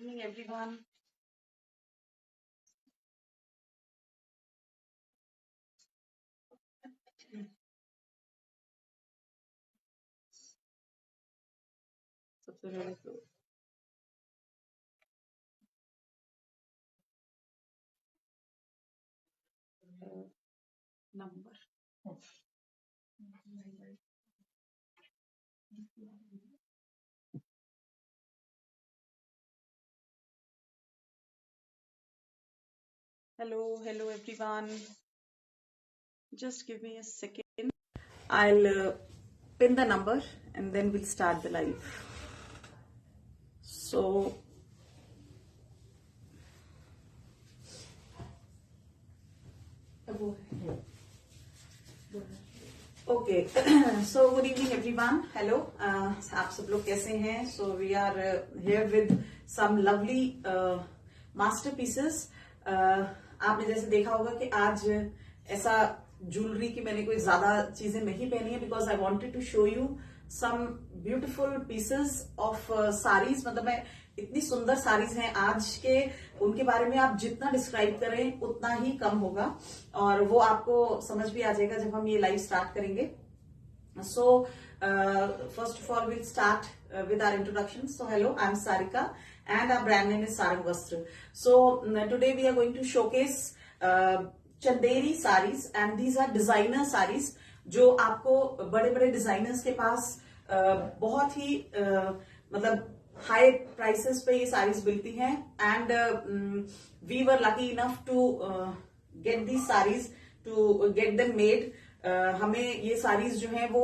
evening, everyone. सबसे पहले तो number hello everyone. Just give me a second. I'll pin the number and then we'll start the live. So okay. So good evening everyone. Hello. आप सब लोग कैसे हैं? So we are here with some lovely masterpieces. आपने जैसे देखा होगा कि आज ऐसा ज्वेलरी की मैंने कोई ज्यादा चीजें नहीं पहनी है because I wanted to show you some beautiful pieces of saris. मतलब मैं इतनी सुंदर साड़ीज हैं आज के, उनके बारे में आप जितना डिस्क्राइब करें उतना ही कम होगा और वो आपको समझ भी आ जाएगा जब हम ये लाइव स्टार्ट करेंगे. So first of all we'll start with our introduction. So hello, I'm Sarika and our brand name is Sarang Vastra. So today we are going to showcase Chanderi sarees and these are designer sarees जो आपको बड़े बड़े designers के पास बहुत ही मतलब high prices पे ये साड़ीज मिलती हैं and we were lucky enough to get the saris to get them made. हमें ये साड़ीज जो हैं वो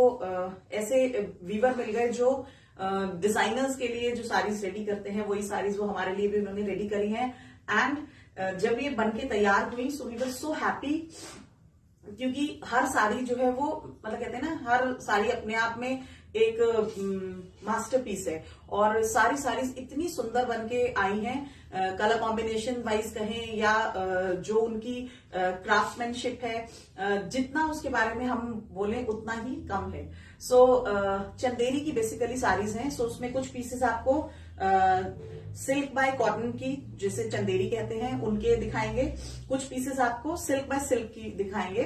ऐसे वीवर मिल गए जो डिजाइनर्स के लिए जो साड़ीज रेडी करते हैं वही साड़ीज वो हमारे लिए भी उन्होंने रेडी करी हैं. एंड जब ये बनके तैयार हुई so we were so happy क्योंकि हर साड़ी जो है वो मतलब कहते हैं ना हर साड़ी अपने आप में एक मास्टरपीस है और सारी साड़ीज इतनी सुंदर बनके आई हैं. कलर कॉम्बिनेशन वाइज कहें या जो उनकी क्राफ्टमैनशिप है जितना उसके बारे में हम बोलें उतना ही कम है. सो चंदेरी की बेसिकली साड़ीज हैं. सो उसमें कुछ पीसेस आपको सिल्क बाय कॉटन की जिसे चंदेरी कहते हैं उनके दिखाएंगे, कुछ पीसेस आपको सिल्क बाय सिल्क की दिखाएंगे,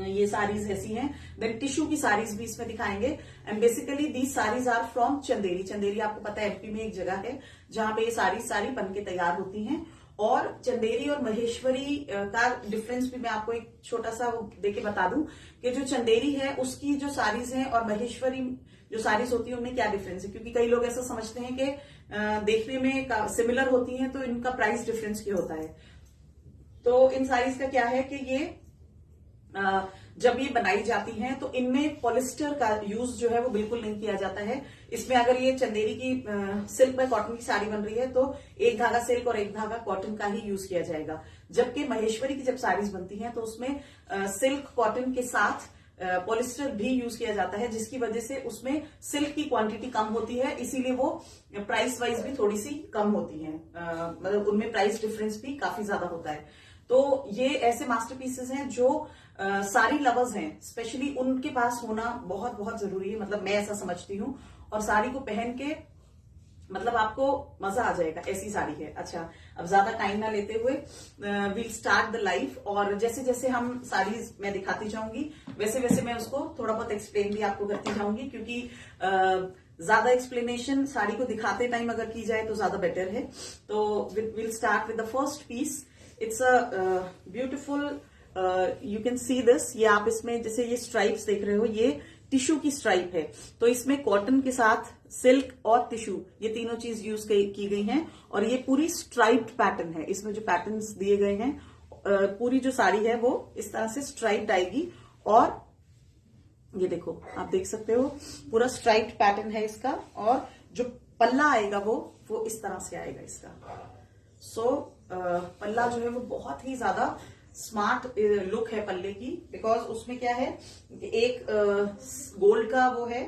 ये साड़ीज ऐसी हैं. देन टिश्यू की साड़ीज भी इसमें दिखाएंगे and basically these saris are from Chanderi. Chanderi आपको पता है एमपी में एक जगह है जहां पे ये साड़ी बन के तैयार होती हैं. और चंदेरी और महेश्वरी का डिफरेंस भी मैं आपको एक छोटा सा देके बता दूं कि जो चंदेरी है उसकी जो साड़ीज हैं और महेश्वरी जो साड़ीज होती है उनमें क्या डिफरेंस है, क्योंकि कई लोग ऐसा समझते हैं कि देखने में सिमिलर होती हैं तो इनका प्राइस डिफरेंस क्या होता है. तो इन साड़ीज का क्या है कि ये जब ये बनाई जाती हैं तो इनमें पॉलिस्टर का यूज जो है वो बिल्कुल नहीं किया जाता है. इसमें अगर ये चंदेरी की सिल्क बाय कॉटन की साड़ी बन रही है तो एक धागा सिल्क और एक धागा कॉटन का ही यूज किया जाएगा. जबकि महेश्वरी की जब साड़ीज बनती हैं तो उसमें सिल्क कॉटन के साथ पॉलिस्टर भी यूज किया जाता है जिसकी वजह से उसमें सिल्क की क्वांटिटी कम होती है, इसीलिए वो प्राइस वाइज भी थोड़ी सी कम होती है. मतलब उनमें प्राइस डिफरेंस भी काफी ज्यादा होता है. तो ये ऐसे मास्टरपीसेस हैं जो साड़ी लवर्स हैं स्पेशली उनके पास होना बहुत बहुत जरूरी है. मतलब मैं ऐसा समझती हूँ और साड़ी को पहन के मतलब आपको मजा आ जाएगा, ऐसी साड़ी है. अच्छा, अब ज्यादा टाइम ना लेते हुए वील स्टार्ट द लाइफ और जैसे जैसे हम साड़ीज मैं दिखाती जाऊंगी वैसे वैसे मैं उसको थोड़ा बहुत एक्सप्लेन भी आपको करती जाऊंगी क्योंकि ज्यादा एक्सप्लेनेशन साड़ी को दिखाते टाइम अगर की जाए तो ज्यादा बेटर है. तो we'll start with the first piece. It's a beautiful, you can see this. ये आप इसमें जैसे ये स्ट्राइप्स देख रहे हो ये टिश्यू की स्ट्राइप है. तो इसमें कॉटन के साथ सिल्क और टिश्यू ये तीनों चीज यूज की गई हैं और ये पूरी स्ट्राइप्ड पैटर्न है. इसमें जो पैटर्न्स दिए गए हैं पूरी जो साड़ी है वो इस तरह से स्ट्राइप्ड आएगी और ये देखो आप देख सकते हो पूरा स्ट्राइप्ड पैटर्न है इसका और जो पल्ला आएगा वो इस तरह से आएगा इसका. सो पल्ला जो है वो बहुत ही ज्यादा स्मार्ट लुक है पल्ले की बिकॉज उसमें क्या है एक गोल्ड का वो है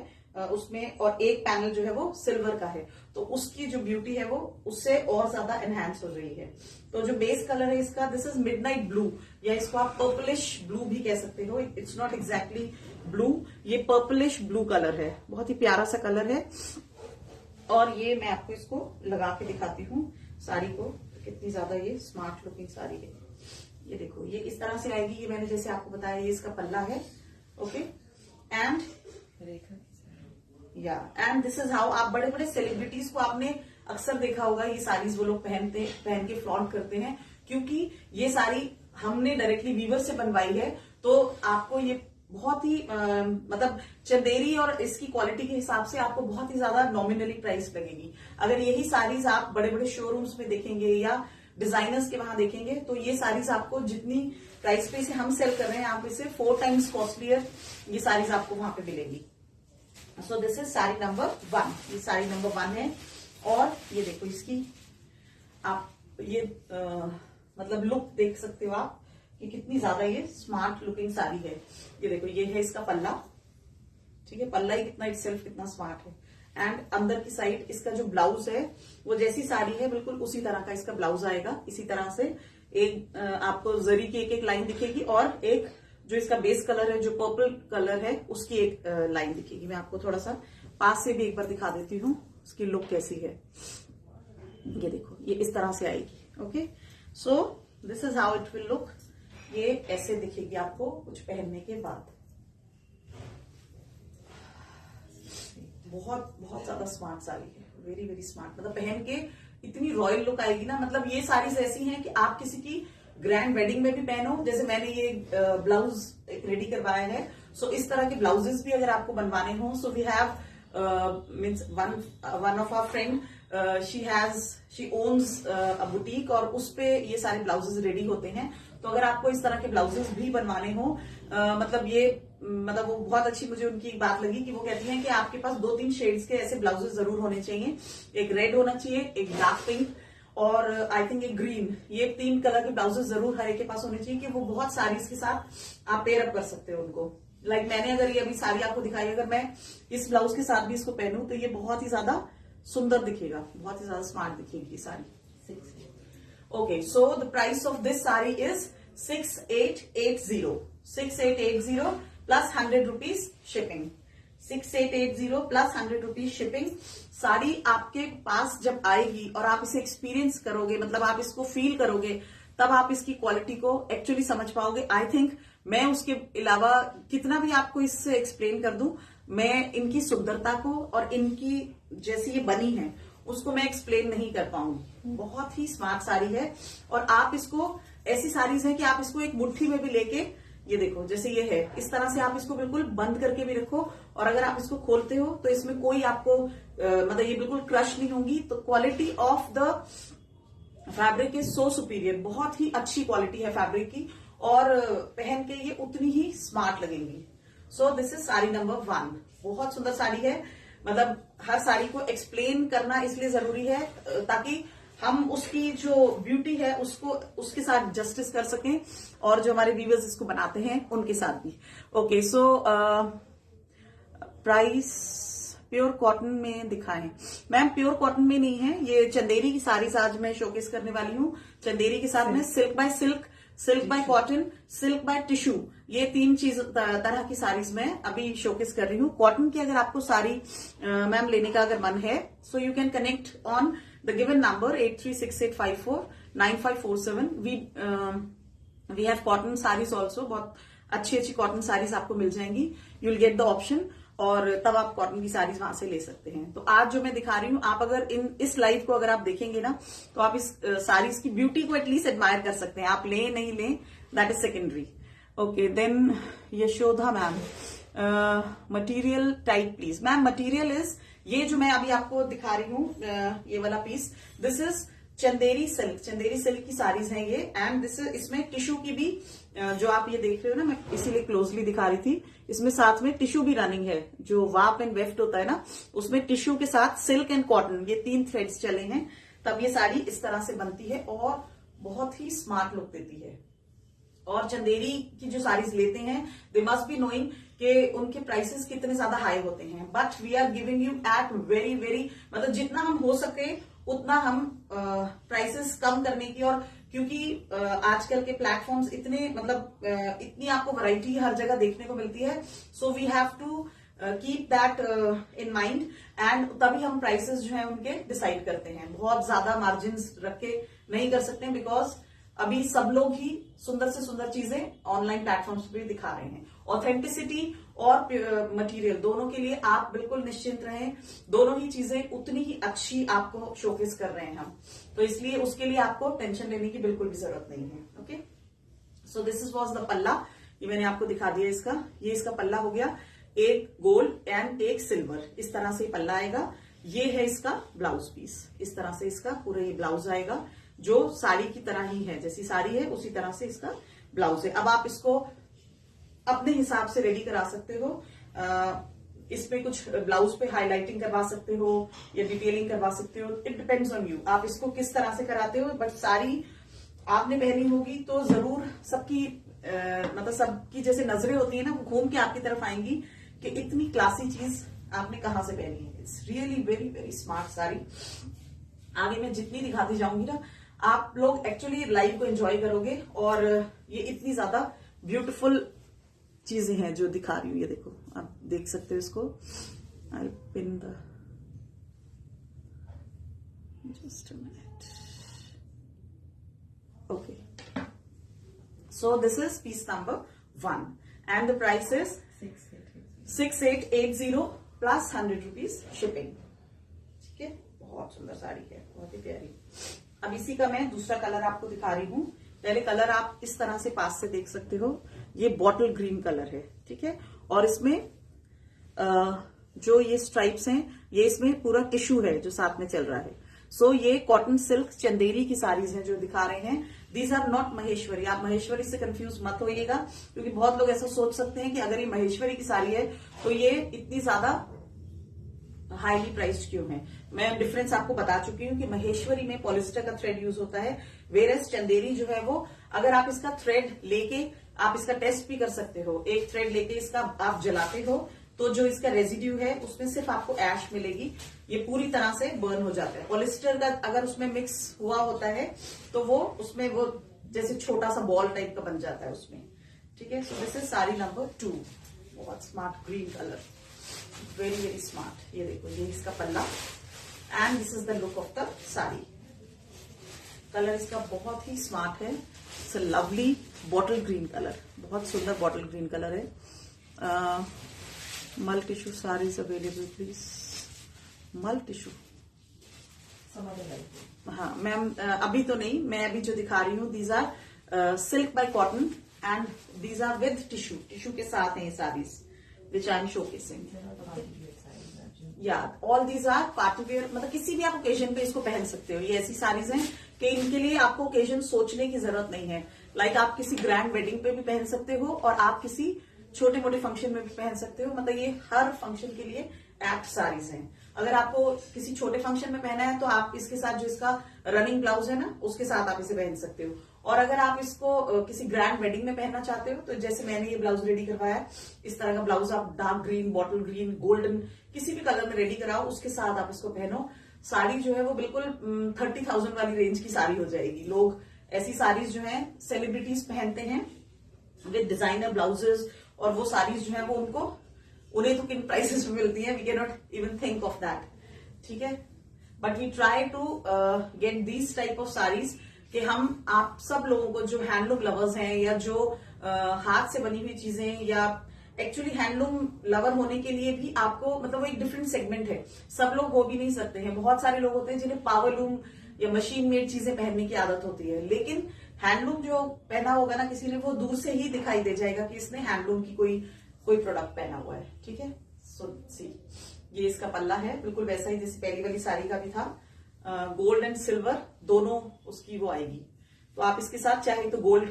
उसमें और एक पैनल जो है वो सिल्वर का है. तो उसकी जो ब्यूटी है वो उससे और ज्यादा एनहांस हो रही है. तो जो बेस कलर है इसका दिस इज मिडनाइट ब्लू या इसको आप पर्पलिश ब्लू भी कह सकते हो. इट्स नॉट एग्जैक्टली ब्लू, ये पर्पलिश ब्लू कलर है, बहुत ही प्यारा सा कलर है. और ये मैं आपको इसको लगा के दिखाती हूँ साड़ी को, कितनी ज्यादा ये स्मार्ट लुकिंग साड़ी है। ये देखो, ये इस तरह से आएगी। ये मैंने जैसे आपको बताया, ये इसका पल्ला है। Okay, and and this is how आप बड़े बड़े सेलिब्रिटीज को आपने अक्सर देखा होगा, ये साड़ीज वो लोग पहन के फ्लॉन्ट करते हैं, क्योंकि ये साड़ी हमने डायरेक्टली वीवर से बनवाई है। तो आपको ये बहुत ही मतलब चंदेरी और इसकी क्वालिटी के हिसाब से आपको बहुत ही ज्यादा नॉमिनली प्राइस लगेगी। अगर यही साड़ीज आप बड़े बड़े शोरूम्स में देखेंगे या डिजाइनर्स के वहां देखेंगे, तो ये साड़ीज आपको जितनी प्राइस पे इसे हम सेल कर रहे हैं, आप इसे 4 टाइम्स कॉस्टलियर ये साड़ीज आपको वहां पे मिलेगी। सो दिस इज साड़ी नंबर 1। ये साड़ी नंबर 1 है। और ये देखो, इसकी आप ये मतलब लुक देख सकते हो आप कि कितनी ज्यादा ये स्मार्ट लुकिंग साड़ी है। ये देखो, ये है इसका पल्ला। ठीक है, पल्ला ही कितना इटसेल्फ कितना स्मार्ट है। एंड अंदर की साइड इसका जो ब्लाउज है, वो जैसी साड़ी है बिल्कुल उसी तरह का इसका ब्लाउज आएगा। इसी तरह से एक आपको जरी की एक लाइन दिखेगी, और एक जो इसका बेस कलर है, जो पर्पल कलर है, उसकी एक लाइन दिखेगी। मैं आपको थोड़ा सा पास से भी एक बार दिखा देती हूँ उसकी लुक कैसी है। ये देखो, ये इस तरह से आएगी। Okay, so this is how it will look. ये ऐसे दिखेगी आपको कुछ पहनने के बाद। बहुत बहुत ज्यादा स्मार्ट साड़ी है, वेरी वेरी स्मार्ट। मतलब पहन के इतनी रॉयल लुक आएगी ना। मतलब ये साड़ीज ऐसी हैं कि आप किसी की ग्रैंड वेडिंग में भी पहनो। जैसे मैंने ये ब्लाउज रेडी करवाया है, सो इस तरह के ब्लाउजेस भी अगर आपको बनवाने हो, so we have means one of our friend, she owns a boutique, और उस पे ये सारे ब्लाउजेस रेडी होते हैं। तो अगर आपको इस तरह के ब्लाउजेस भी बनवाने हो, मतलब ये मतलब वो बहुत अच्छी मुझे उनकी एक बात लगी कि वो कहती हैं कि आपके पास 2-3 शेड्स के ऐसे ब्लाउजेस जरूर होने चाहिए। एक रेड होना चाहिए, एक डार्क पिंक, और आई थिंक एक ग्रीन। ये 3 कलर के ब्लाउजेस जरूर हर एक के पास होने चाहिए कि वो बहुत साड़ीज के साथ आप पेयर अप कर सकते हो उनको। लाइक मैंने अगर ये अभी साड़ी आपको दिखाई, अगर मैं इस ब्लाउज के साथ भी इसको पहनूं, तो ये बहुत ही ज्यादा सुंदर दिखेगा, बहुत ही ज्यादा स्मार्ट दिखेगी ये sari. Okay, so the price of this sari is 6880 6880 plus 100 rupees shipping. 6880 plus 100 rupees shipping. Sari आपके पास जब आएगी और आप इसे एक्सपीरियंस करोगे, मतलब आप इसको फील करोगे, तब आप इसकी क्वालिटी को एक्चुअली समझ पाओगे। आई थिंक मैं उसके अलावा कितना भी आपको इससे एक्सप्लेन कर दूं, मैं इनकी सुंदरता को और इनकी जैसी ये बनी है उसको मैं एक्सप्लेन नहीं कर पाऊंगी। बहुत ही स्मार्ट साड़ी है। और आप इसको, ऐसी साड़ीज है कि आप इसको एक मुट्ठी में भी लेके, ये देखो जैसे ये है, इस तरह से आप इसको बिल्कुल बंद करके भी रखो, और अगर आप इसको खोलते हो तो इसमें कोई आपको मतलब ये बिल्कुल क्रश नहीं होंगी। तो quality of the fabric is so superior. बहुत ही अच्छी क्वालिटी है फैब्रिक की, और पहन के ये उतनी ही स्मार्ट लगेंगी। सो दिस इज साड़ी नंबर 1। बहुत सुंदर साड़ी है। मतलब हर साड़ी को एक्सप्लेन करना इसलिए जरूरी है ताकि हम उसकी जो ब्यूटी है उसको उसके साथ जस्टिस कर सकें, और जो हमारे व्यूअर्स इसको बनाते हैं उनके साथ भी। Okay, so price pure cotton में दिखाएं। मैम प्योर कॉटन में नहीं है, ये चंदेरी की साड़ीज आज मैं शोकेस करने वाली हूँ। चंदेरी के साथ में silk bye silk, silk bye cotton, silk by tissue, ये 3 चीज तरह की साड़ीज मैं अभी शोकेस कर रही हूँ। कॉटन की अगर आपको साड़ी मैम लेने का अगर मन है, so you can connect on the given number 8368549547। We have cotton saris also. बहुत अच्छी अच्छी कॉटन साड़ीज आपको मिल जाएंगी। You will get the option, और तब आप कॉटन की साड़ीज वहां से ले सकते हैं। तो आज जो मैं दिखा रही हूँ, आप अगर इस लाइव को अगर आप देखेंगे ना, तो आप इस साड़ीज की ब्यूटी को एटलीस्ट एडमायर कर सकते हैं। आप लें नहीं लें, that is secondary. Okay, then Yashodha ma'am, material type please. Ma'am material is, ये जो मैं अभी आपको दिखा रही हूँ ये वाला piece, this is Chanderi silk. Chanderi silk की साड़ीज हैं ये। एंड दिस इसमें टिश्यू की भी, जो आप ये देख रहे हो ना, मैं इसीलिए क्लोजली दिखा रही थी, इसमें साथ में टिश्यू भी रनिंग है। जो वाप एंड वेफ्ट होता है ना, उसमें टिश्यू के साथ सिल्क एंड कॉटन, ये 3 थ्रेड्स चले हैं, तब ये साड़ी इस तरह से बनती है और बहुत ही स्मार्ट लुक देती है। और चंदेरी की जो साड़ीज लेते हैं, दे मस्ट बी नोइंग कि उनके प्राइसेस कितने ज्यादा हाई होते हैं। But we are giving you at very very, मतलब जितना हम हो सके उतना हम प्राइसेस कम करने की, और क्योंकि आजकल के प्लेटफॉर्म्स इतने, मतलब इतनी आपको वैरायटी हर जगह देखने को मिलती है, so we have to keep that in mind and तभी हम प्राइसेस जो है उनके डिसाइड करते हैं। बहुत ज्यादा मार्जिन रख के नहीं कर सकते बिकॉज अभी सब लोग ही सुंदर से सुंदर चीजें ऑनलाइन प्लेटफॉर्म्स पे दिखा रहे हैं। ऑथेंटिसिटी और मटेरियल दोनों के लिए आप बिल्कुल निश्चिंत रहें, दोनों ही चीजें उतनी ही अच्छी आपको शोकेस कर रहे हैं हम, तो इसलिए उसके लिए आपको टेंशन लेने की बिल्कुल भी जरूरत नहीं है। Okay, so this is was the पल्ला, ये मैंने आपको दिखा दिया इसका, ये इसका पल्ला हो गया, एक गोल्ड एंड एक सिल्वर, इस तरह से पल्ला आएगा। ये है इसका ब्लाउज पीस, इस तरह से इसका पूरा ये ब्लाउज आएगा जो साड़ी की तरह ही है, जैसी साड़ी है उसी तरह से इसका ब्लाउज है। अब आप इसको अपने हिसाब से रेडी करा सकते हो, इसमें कुछ ब्लाउज पे हाईलाइटिंग करवा सकते हो या डिटेलिंग करवा सकते हो, इट डिपेंड्स ऑन यू, आप इसको किस तरह से कराते हो। बट साड़ी आपने पहनी होगी तो जरूर सबकी मतलब सबकी जैसे नजरें होती है ना, वो घूम के आपकी तरफ आएंगी कि इतनी क्लासी चीज आपने कहां से पहनी है। It's really very very smart sari. आगे मैं जितनी दिखाती जाऊंगी ना, आप लोग एक्चुअली लाइव को एंजॉय करोगे, और ये इतनी ज्यादा ब्यूटीफुल चीजें हैं जो दिखा रही हूँ। ये देखो, आप देख सकते हो इसको, I pin the just a minute. Okay, so this is piece number 1 and the price is 6880 plus 100 rupees shipping. ठीक है, बहुत सुंदर साड़ी है, बहुत ही प्यारी। अब इसी का मैं दूसरा कलर आपको दिखा रही हूँ। पहले कलर आप इस तरह से पास से देख सकते हो, ये बॉटल ग्रीन कलर है, ठीक है, और इसमें जो ये स्ट्राइप्स हैं, ये इसमें पूरा टिश्यू है जो साथ में चल रहा है। सो ये कॉटन सिल्क चंदेरी की साड़ीज हैं जो दिखा रहे हैं। दीज आर नॉट महेश्वरी, आप महेश्वरी से कंफ्यूज मत होइएगा, क्योंकि बहुत लोग ऐसा सोच सकते हैं कि अगर ये महेश्वरी की साड़ी है तो ये इतनी ज्यादा हाईली प्राइस्ड क्यों है। मैं डिफरेंस आपको बता चुकी हूँ कि महेश्वरी में पॉलिस्टर का थ्रेड यूज होता है, वेरस चंदेरी जो है वो, अगर आप इसका थ्रेड लेके आप इसका टेस्ट भी कर सकते हो, एक थ्रेड लेके इसका आप जलाते हो तो जो इसका रेजिड्यू है उसमें सिर्फ आपको ऐश मिलेगी, ये पूरी तरह से बर्न हो जाता है। पॉलिस्टर का अगर उसमें मिक्स हुआ होता है तो वो उसमें वो जैसे छोटा सा बॉल टाइप का बन जाता है उसमें। ठीक है, सो दिस इज साड़ी नंबर 2, बहुत smart green colour, very very smart. ये देखो, ये इसका पल्ला and this is the look of the sari. Colour इसका बहुत ही स्मार्ट है, it's a lovely bottle green colour, बहुत सुंदर बॉटल ग्रीन कलर है। मल टिश्यू साड़ीज अवेलेबल प्लीज, मल टिश्यू। हाँ मैम, अभी तो नहीं, मैं अभी जो दिखा रही हूँ these are silk bye cotton and these are with tissue, tissue के साथ हैं ये saris which I am showcasing. या all these are party wear, मतलब किसी भी आप ओकेजन पे इसको पहन सकते हो। ये ऐसी साड़ीज हैं कि इनके लिए आपको ओकेजन सोचने की जरूरत नहीं है। लाइक आप किसी ग्रैंड वेडिंग पे भी पहन सकते हो और आप किसी छोटे मोटे फंक्शन में भी पहन सकते हो, मतलब ये हर फंक्शन के लिए एप्ट साड़ीज हैं। अगर आपको किसी छोटे फंक्शन में पहना है तो आप इसके साथ जो इसका रनिंग ब्लाउज है ना, उसके साथ आप इसे पहन सकते हो। और अगर आप इसको किसी ग्रैंड वेडिंग में पहनना चाहते हो तो जैसे मैंने ये ब्लाउज रेडी करवाया, इस तरह का ब्लाउज आप dark green, bottle green, golden, किसी भी कलर में रेडी कराओ, उसके साथ आप इसको पहनो। साड़ी जो है वो बिल्कुल 30,000 वाली रेंज की साड़ी हो जाएगी। लोग ऐसी साड़ीज जो है सेलिब्रिटीज पहनते हैं विद डिजाइनर ब्लाउजेस, और वो साड़ीज जो है वो उन्हें तो किन प्राइसेस में मिलती है, we can not even think of that. ठीक है, but we try to get these type of saris कि हम आप सब लोगों को जो हैंडलूम लवर्स हैं या जो हाथ से बनी हुई चीजें, या एक्चुअली हैंडलूम लवर होने के लिए भी आपको, मतलब वो एक डिफरेंट सेगमेंट है, सब लोग हो भी नहीं सकते हैं। बहुत सारे लोग होते हैं जिन्हें पावरलूम या मशीन मेड चीजें पहनने की आदत होती है, लेकिन हैंडलूम जो पहना होगा ना किसी ने, वो दूर से ही दिखाई दे जाएगा कि इसने हैंडलूम की कोई प्रोडक्ट पहना हुआ है। ठीक है, सो सी ये इसका पल्ला है, बिल्कुल वैसा ही जैसे पहली वाली साड़ी का भी था, गोल्ड एंड सिल्वर दोनों उसकी वो आएगी। तो आप इसके साथ चाहे तो गोल्ड,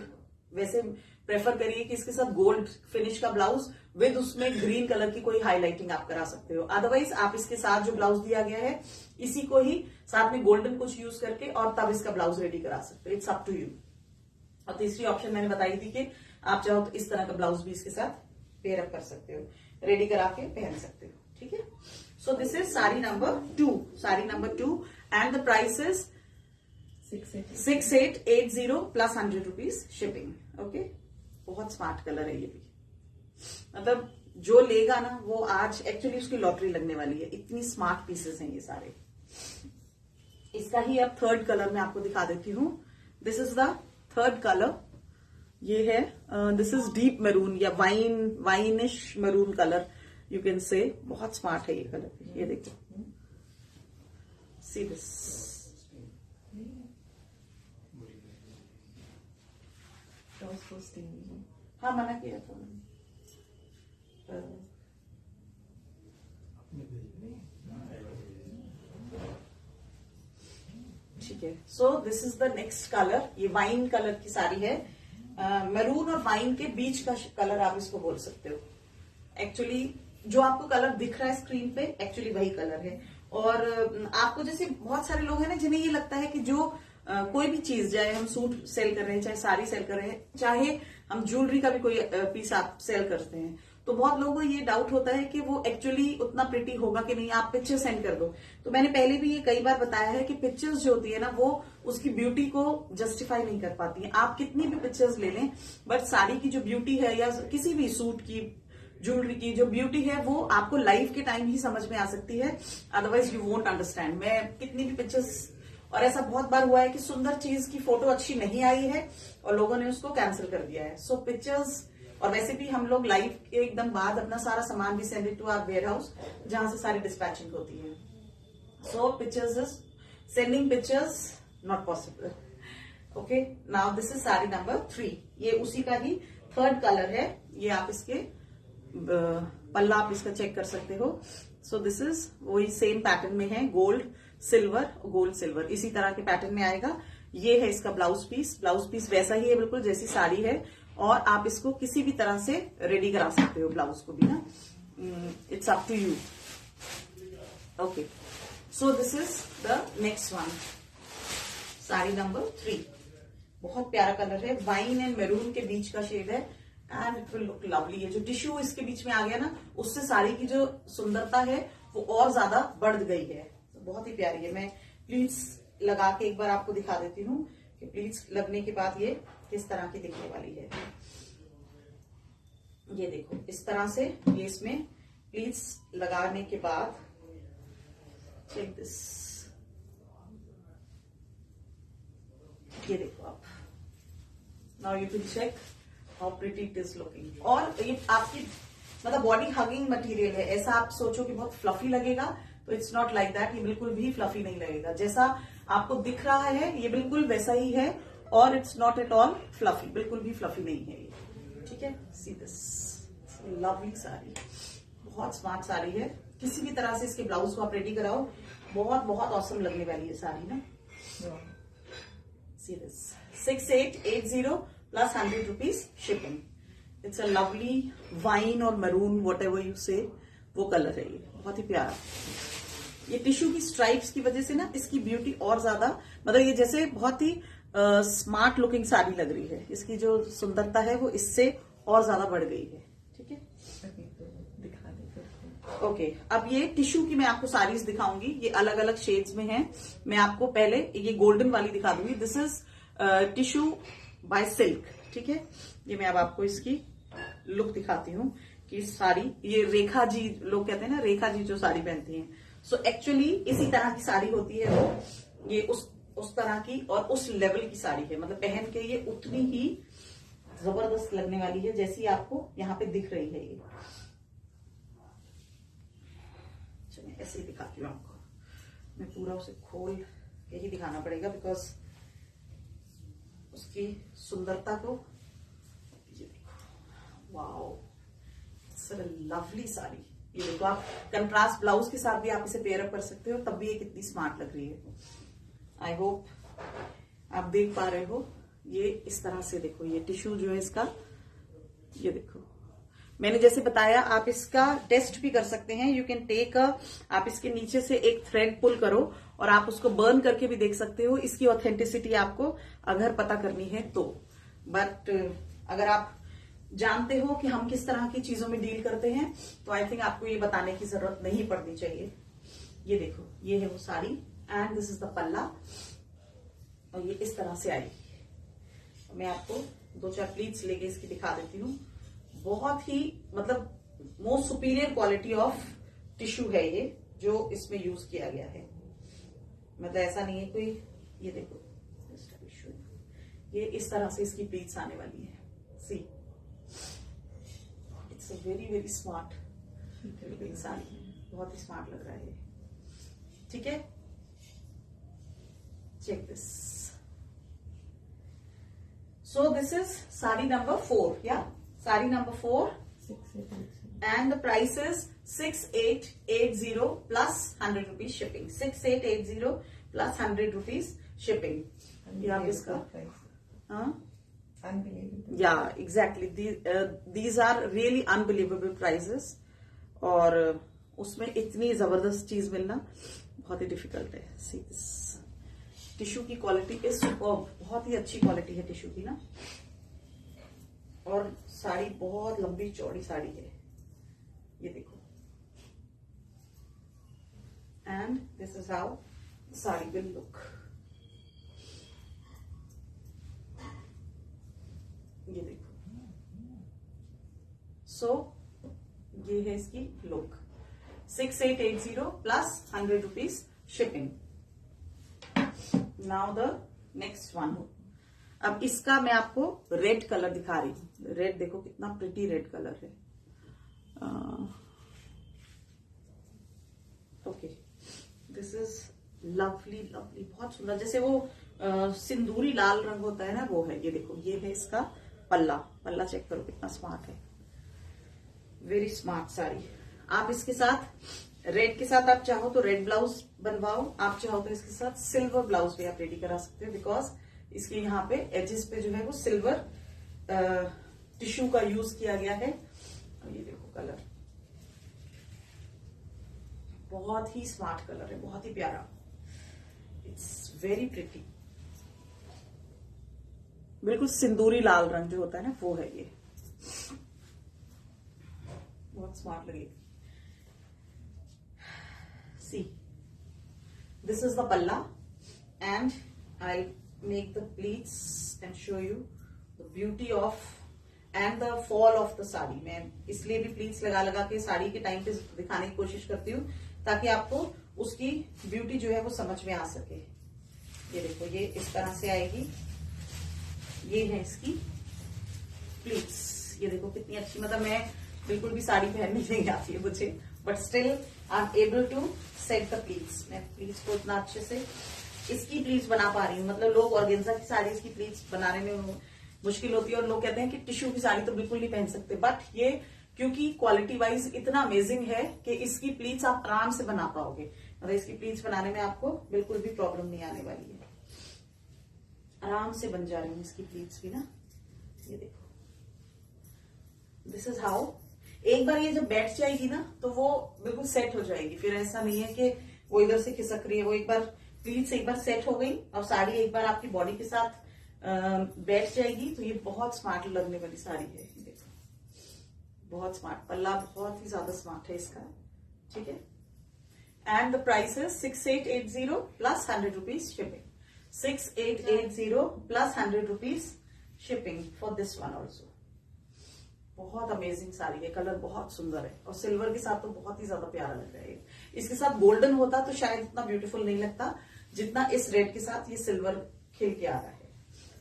वैसे प्रेफर करिए कि इसके साथ गोल्ड फिनिश का ब्लाउज विद उसमें ग्रीन कलर की कोई हाईलाइटिंग आप करा सकते हो। अदरवाइज आप इसके साथ जो ब्लाउज दिया गया है इसी को ही साथ में गोल्डन कुछ यूज करके और तब इसका ब्लाउज रेडी करा सकते हो, इट्स अप टू यू। और तीसरी ऑप्शन मैंने बताई थी कि आप चाहो तो इस तरह का ब्लाउज भी इसके साथ पेयर अप कर सकते हो, रेडी करा के पहन सकते हो। ठीक है, सो this is sari number 2, sari number 2 and the price is 6880 plus 100 rupees shipping. Okay, बहुत स्मार्ट कलर है ये भी, मतलब जो लेगा ना वो आज एक्चुअली उसकी लॉटरी लगने वाली है, इतनी स्मार्ट पीसेस हैं ये सारे। इसका ही अब थर्ड कलर मैं आपको दिखा देती हूँ। This is the third colour, ये है दिस इज डीप मैरून या winish maroon colour you can say. बहुत स्मार्ट है ये कलर, ये देखो, सी दिस। हाँ मना किया था ठीक है। सो this is the next colour, ये वाइन कलर की साड़ी है। मैरून और वाइन के बीच का कलर आप इसको बोल सकते हो। एक्चुअली जो आपको कलर दिख रहा है स्क्रीन पे एक्चुअली वही कलर है। और आपको जैसे बहुत सारे लोग हैं ना जिन्हें ये लगता है कि जो कोई भी चीज, चाहे हम सूट सेल कर रहे हैं, चाहे साड़ी सेल कर रहे हैं, चाहे हम ज्वेलरी का भी कोई पीस आप सेल करते हैं, तो बहुत लोगों को ये डाउट होता है कि वो एक्चुअली उतना प्रिटी होगा कि नहीं, आप पिक्चर सेंड कर दो। तो मैंने पहले भी ये कई बार बताया है कि पिक्चर्स जो होती है ना वो उसकी ब्यूटी को जस्टिफाई नहीं कर पाती है। आप कितनी भी पिक्चर्स ले लें, बट साड़ी की जो ब्यूटी है या किसी भी सूट की, ज्वेलरी की जो ब्यूटी है वो आपको लाइव के टाइम ही समझ में आ सकती है, अदरवाइज यू वोंट अंडरस्टैंड। मैं कितनी भी पिक्चर्स, और ऐसा बहुत बार हुआ है कि सुंदर चीज की फोटो अच्छी नहीं आई है और लोगों ने उसको कैंसिल कर दिया है। सो पिक्चर्स, और वैसे भी हम लोग लाइव के एकदम बाद अपना सारा सामान भी send it to our warehouse जहां से सारी डिस्पैचिंग होती है। So pictures is sending pictures not possible. Okay, now this is sari number 3, ये उसी का ही थर्ड कलर है। ये आप इसके पल्ला आप इसका चेक कर सकते हो। सो दिस इज वही सेम पैटर्न में है, गोल्ड सिल्वर, गोल्ड सिल्वर, इसी तरह के पैटर्न में आएगा। ये है इसका ब्लाउज पीस। ब्लाउज पीस वैसा ही है बिल्कुल जैसी साड़ी है, और आप इसको किसी भी तरह से रेडी करा सकते हो, ब्लाउज को भी ना, it's up to you. Okay, so this is the next one, sari number 3। बहुत प्यारा कलर है, वाइन एंड मैरून के बीच का शेड है, and it will look lovely. ये जो टिश्यू इसके बीच में आ गया ना, उससे साड़ी की जो सुंदरता है वो और ज्यादा बढ़ गई है। तो बहुत ही प्यारी है। मैं प्लीज लगा के एक बार आपको दिखा देती हूँ कि प्लीज लगने के बाद ये किस तरह की दिखने वाली है। ये देखो इस तरह से, ये इसमें प्लीज लगाने के बाद चेक दिस, ये देखो आप, now you can check how pretty it is looking. और ये आपकी मतलब बॉडी हगिंग मटेरियल है, ऐसा आप सोचो कि बहुत फ्लफी लगेगा, तो इट्स नॉट लाइक दैट। ये बिल्कुल भी फ्लफी नहीं लगेगा, जैसा आपको दिख रहा है ये बिल्कुल वैसा ही है, और it's not at all fluffy, बिल्कुल भी फ्लफी नहीं है ये। ठीक है, सी दिस लवली साड़ी, बहुत स्मार्ट साड़ी है। किसी भी तरह से इसके ब्लाउज को आप रेडी कराओ, बहुत बहुत ऑसम लगने वाली है साड़ी ना। See this 6880 plus 100 rupees shipping. It's a lovely wine और मरून, वट एवर यू से, वो कलर है ये, बहुत ही प्यारा। ये टिश्यू की स्ट्राइप्स की वजह से ना इसकी ब्यूटी और ज्यादा, मतलब ये जैसे बहुत ही स्मार्ट लुकिंग साड़ी लग रही है। इसकी जो सुंदरता है वो इससे और ज्यादा बढ़ गई है। ठीक है, दिखा दे। ओके, अब ये टिश्यू की मैं आपको साड़ीज दिखाऊंगी, ये अलग अलग शेड्स में है। मैं आपको पहले ये गोल्डन वाली दिखा दूंगी। This is tissue by silk. ठीक है, ये मैं अब आपको इसकी लुक दिखाती हूँ कि साड़ी, ये रेखा जी लोग कहते हैं ना, रेखा जी जो साड़ी पहनती हैं, सो एक्चुअली इसी तरह की साड़ी होती है वो। ये उस तरह की और उस लेवल की साड़ी है, मतलब पहन के ये उतनी ही जबरदस्त लगने वाली है जैसी आपको यहाँ पे दिख रही है। ये चलिए ऐसे ही दिखाती हूँ आपको, मैं पूरा उसे खोल के ही दिखाना पड़ेगा बिकॉज उसकी सुंदरता को। ये देखो, wow, it's a lovely sari. ये देखो, आप कंट्रास्ट ब्लाउज के साथ भी आप इसे पेयर अप कर सकते हो, तब भी ये कितनी स्मार्ट लग रही है। आई होप आप देख पा रहे हो। ये इस तरह से देखो, ये टिश्यू जो है इसका, ये देखो, मैंने जैसे बताया आप इसका टेस्ट भी कर सकते हैं। यू कैन टेक आप इसके नीचे से एक थ्रेड पुल करो और आप उसको बर्न करके भी देख सकते हो, इसकी ऑथेंटिसिटी आपको अगर पता करनी है तो। बट अगर आप जानते हो कि हम किस तरह की चीजों में डील करते हैं, तो आई थिंक आपको ये बताने की जरूरत नहीं पड़नी चाहिए। ये देखो, ये है वो sari, and this is the पल्ला, और ये इस तरह से आएगी। मैं आपको 2-4 प्लीट्स लेके इसकी दिखा देती हूँ। बहुत ही मतलब most superior quality of tissue है ये जो इसमें यूज किया गया है। मतलब ऐसा नहीं है कोई, ये देखो ये इस तरह से इसकी प्लीट्स आने वाली है। See it's a very very smart sari, बहुत ही स्मार्ट लग रहा है ये। ठीक है, check this. So this is sari number 4, या sari number 4 and the price is 6880 plus 100 rupees shipping. 6880 plus 100 rupees shipping. ये आप इसका या exactly these are really unbelievable prices, और उसमें इतनी जबरदस्त चीज मिलना बहुत ही डिफिकल्ट है। सी दिस टिश्यू की क्वालिटी इज सुपर्ब, बहुत ही अच्छी क्वालिटी है टिश्यू की ना, और साड़ी बहुत लंबी चौड़ी साड़ी है, ये देखो। And this is how sari will look. ये देखो, सो ये है इसकी look. 6880 plus 100 rupees shipping. Now the next one. अब इसका मैं आपको रेड कलर दिखा रही हूँ। रेड देखो कितना प्रिटी रेड कलर है। Okay, this is lovely lovely, बहुत सुंदर, जैसे वो सिंदूरी लाल रंग होता है ना, वो है। ये देखो, ये है इसका पल्ला। पल्ला चेक करो कितना स्मार्ट है, वेरी स्मार्ट साड़ी। आप इसके साथ रेड के साथ आप चाहो तो रेड ब्लाउज बनवाओ, आप चाहो तो इसके साथ सिल्वर ब्लाउज भी आप रेडी करा सकते हो, बिकॉज इसके यहाँ पे एजेस पे जो है वो सिल्वर टिश्यू का यूज किया गया है। और ये देखो कलर, बहुत ही स्मार्ट कलर है, बहुत ही प्यारा। इट्स वेरी प्रिटी, बिल्कुल सिंदूरी लाल रंग जो होता है ना, वो है ये। बहुत स्मार्ट लगेगी। सी दिस इज द पल्ला and I make the pleats and show you the beauty of and the fall of the sari. मैं इसलिए भी प्लीट्स लगा लगा के साड़ी के टाइम पे दिखाने की कोशिश करती हूँ, ताकि आपको उसकी ब्यूटी जो है वो समझ में आ सके। ये देखो, ये इस तरह से आएगी, ये है इसकी प्लीट्स। ये देखो कितनी अच्छी, मतलब मैं बिल्कुल भी साड़ी पहनने नहीं आती है मुझे, but still I am able to set the pleats. मैं प्लीट्स को इतना अच्छे से इसकी प्लीट्स बना पा रही हूँ। मतलब लोग ऑर्गेन्जा की साड़ी की प्लीट्स बनाने में मुश्किल होती है, और लोग कहते हैं कि टिश्यू की साड़ी तो बिल्कुल नहीं पहन सकते, बट ये क्योंकि क्वालिटी वाइज इतना अमेजिंग है कि इसकी प्लीट्स आप आराम से बना पाओगे। मतलब इसकी प्लीट्स बनाने में आपको बिल्कुल भी प्रॉब्लम नहीं आने वाली है, आराम से बन जा रही हूँ इसकी प्लीट्स भी ना। ये देखो, दिस इज हाउ। एक बार ये जब बैठ जाएगी ना तो वो बिल्कुल सेट हो जाएगी, फिर ऐसा नहीं है कि वो इधर से खिसक रही है। वो एक बार प्लीट्स एक बार सेट हो गई और साड़ी एक बार आपकी बॉडी के साथ बैठ जाएगी, तो ये बहुत स्मार्ट लगने वाली साड़ी है। देखो, बहुत स्मार्ट पल्ला, बहुत ही ज्यादा स्मार्ट है इसका। ठीक है, एंड द प्राइस है 6880 plus 100 rupees shipping. 6880 plus 100 rupees shipping for this one also. बहुत अमेजिंग साड़ी है, कलर बहुत सुंदर है, और सिल्वर के साथ तो बहुत ही ज्यादा प्यारा लग रहा है। इसके साथ गोल्डन होता तो शायद इतना ब्यूटीफुल नहीं लगता जितना इस रेड के साथ ये सिल्वर खिल के आ रहा है।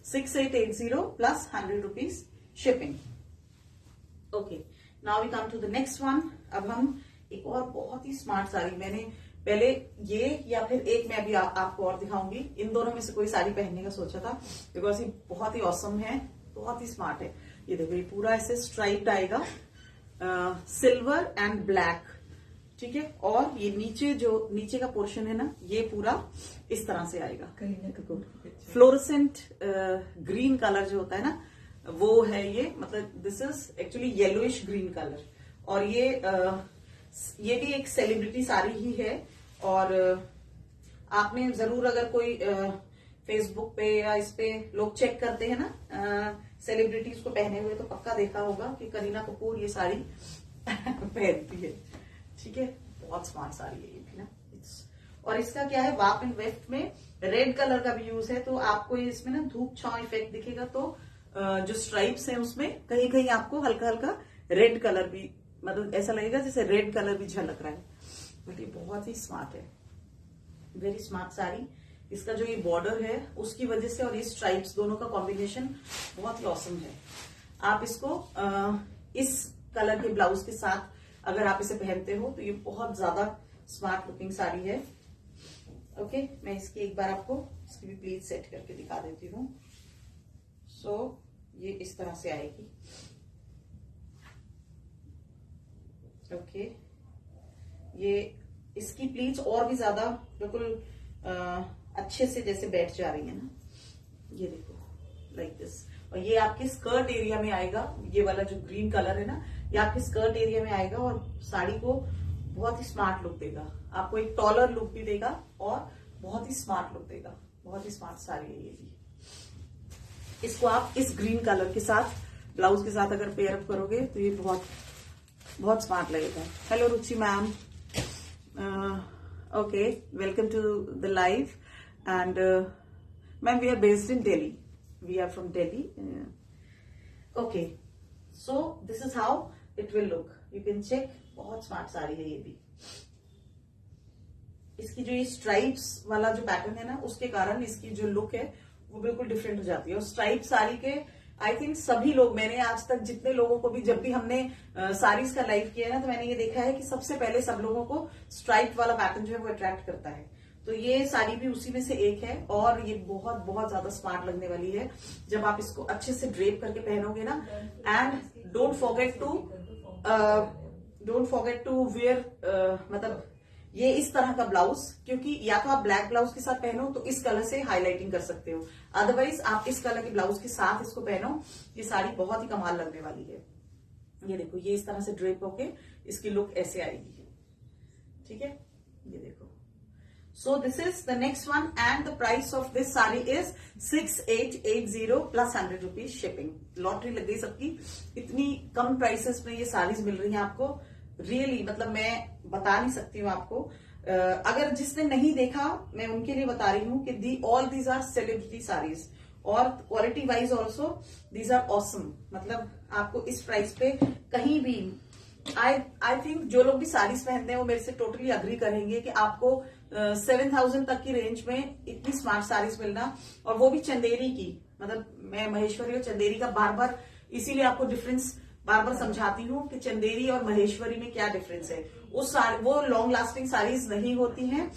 6880 plus 100 rupees shipping. Okay, now we come to the next one. अब हम एक और बहुत ही स्मार्ट साड़ी, मैंने पहले ये या फिर एक मैं अभी आपको और दिखाऊंगी, इन दोनों में से कोई साड़ी पहनने का सोचा था, बिकॉज ये बहुत ही ऑसम है, बहुत ही स्मार्ट है। ये देखो, ये पूरा ऐसे स्ट्राइप्ड आएगा, सिल्वर एंड ब्लैक। ठीक है, और ये नीचे जो नीचे का पोर्शन है ना, ये पूरा इस तरह से आएगा। फ्लोरोसेंट ग्रीन कलर जो होता है ना, वो है ये। मतलब this is actually yellowish green colour, और ये भी एक सेलिब्रिटी साड़ी ही है। और आपने जरूर, अगर कोई फेसबुक पे या इस पे लोग चेक करते हैं ना सेलिब्रिटीज को पहने हुए, तो पक्का देखा होगा कि करीना कपूर ये साड़ी पहनती है। ठीक है, बहुत स्मार्ट साड़ी है ये भी ना। और इसका क्या है, वाप एंड वेफ्ट में रेड कलर का भी यूज है, तो आपको इसमें ना धूप छांव इफेक्ट दिखेगा। तो जो स्ट्राइप्स हैं उसमें कहीं कहीं आपको हल्का हल्का रेड कलर भी मतलब ऐसा लगेगा जैसे रेड कलर भी झलक रहा है, बट ये बहुत ही स्मार्ट है, वेरी स्मार्ट साड़ी। इसका जो ये बॉर्डर है उसकी वजह से और ये स्ट्राइप्स दोनों का कॉम्बिनेशन बहुत ही ऑसम है। आप इसको इस कलर के ब्लाउज के साथ अगर आप इसे पहनते हो तो ये बहुत ज्यादा स्मार्ट लुकिंग साड़ी है। ओके, मैं इसकी एक बार आपको इसकी भी प्लीज सेट करके दिखा देती हूँ। सो ये इस तरह से आएगी। ओके, ये इसकी प्लीट्स और भी ज्यादा बिल्कुल अच्छे से जैसे बैठ जा रही है ना, ये देखो लाइक दिस। और ये आपके स्कर्ट एरिया में आएगा, ये वाला जो ग्रीन कलर है ना, ये आपके स्कर्ट एरिया में आएगा और साड़ी को बहुत ही स्मार्ट लुक देगा, आपको एक टॉलर लुक भी देगा और बहुत ही स्मार्ट लुक देगा। बहुत ही स्मार्ट साड़ी है ये भी। इसको आप इस ग्रीन कलर के साथ ब्लाउज के साथ अगर पेयर अप करोगे तो ये बहुत बहुत स्मार्ट लगेगा। Hello Ruchi ma'am, okay, welcome to the live. And ma'am, we are based in Delhi, we are from Delhi. Okay, so this is how it will look, you can check. बहुत स्मार्ट साड़ी है ये भी। इसकी जो ये स्ट्राइप्स वाला जो पैटर्न है ना, उसके कारण इसकी जो लुक है वो बिल्कुल डिफरेंट हो जाती है। और स्ट्राइप साड़ी के आई थिंक सभी लोग, मैंने आज तक जितने लोगों को भी, जब भी हमने साड़ीज का लाइव किया है ना, तो मैंने ये देखा है कि सबसे पहले सब लोगों को स्ट्राइप वाला पैटर्न जो है वो अट्रैक्ट करता है। तो ये साड़ी भी उसी में से एक है और ये बहुत बहुत ज्यादा स्मार्ट लगने वाली है जब आप इसको अच्छे से ड्रेप करके पहनोगे ना। And don't forget to wear, मतलब ये इस तरह का ब्लाउज, क्योंकि या तो आप ब्लैक ब्लाउज के साथ पहनो तो इस कलर से हाईलाइटिंग कर सकते हो, अदरवाइज आप इस कलर के ब्लाउज के साथ इसको पहनो, ये साड़ी बहुत ही कमाल लगने वाली है। ये देखो, ये इस तरह से ड्रेप होके इसकी लुक ऐसे आएगी। ठीक है, ये देखो। सो this is the next one and the price of this sari is 6880 plus 100 rupees shipping. Lottery लग गई सबकी, इतनी कम प्राइसेस में ये साड़ीज मिल रही हैं आपको। रियली मतलब मैं बता नहीं सकती हूँ आपको। अगर जिसने नहीं देखा, मैं उनके लिए बता रही हूँ कि all these are celebrity saris और quality wise also these are awesome. मतलब आपको इस प्राइस पे कहीं भी, आई थिंक जो लोग भी साड़ीज पहनते हैं वो मेरे से टोटली अग्री करेंगे कि आपको 7000 तक की रेंज में इतनी स्मार्ट साड़ीज मिलना, और वो भी चंदेरी की। मतलब मैं महेश्वरी और चंदेरी का बार बार इसीलिए आपको डिफरेंस बार बार समझाती हूँ कि चंदेरी और महेश्वरी में क्या डिफरेंस है। वो लॉन्ग लास्टिंग साड़ीज नहीं होती हैं।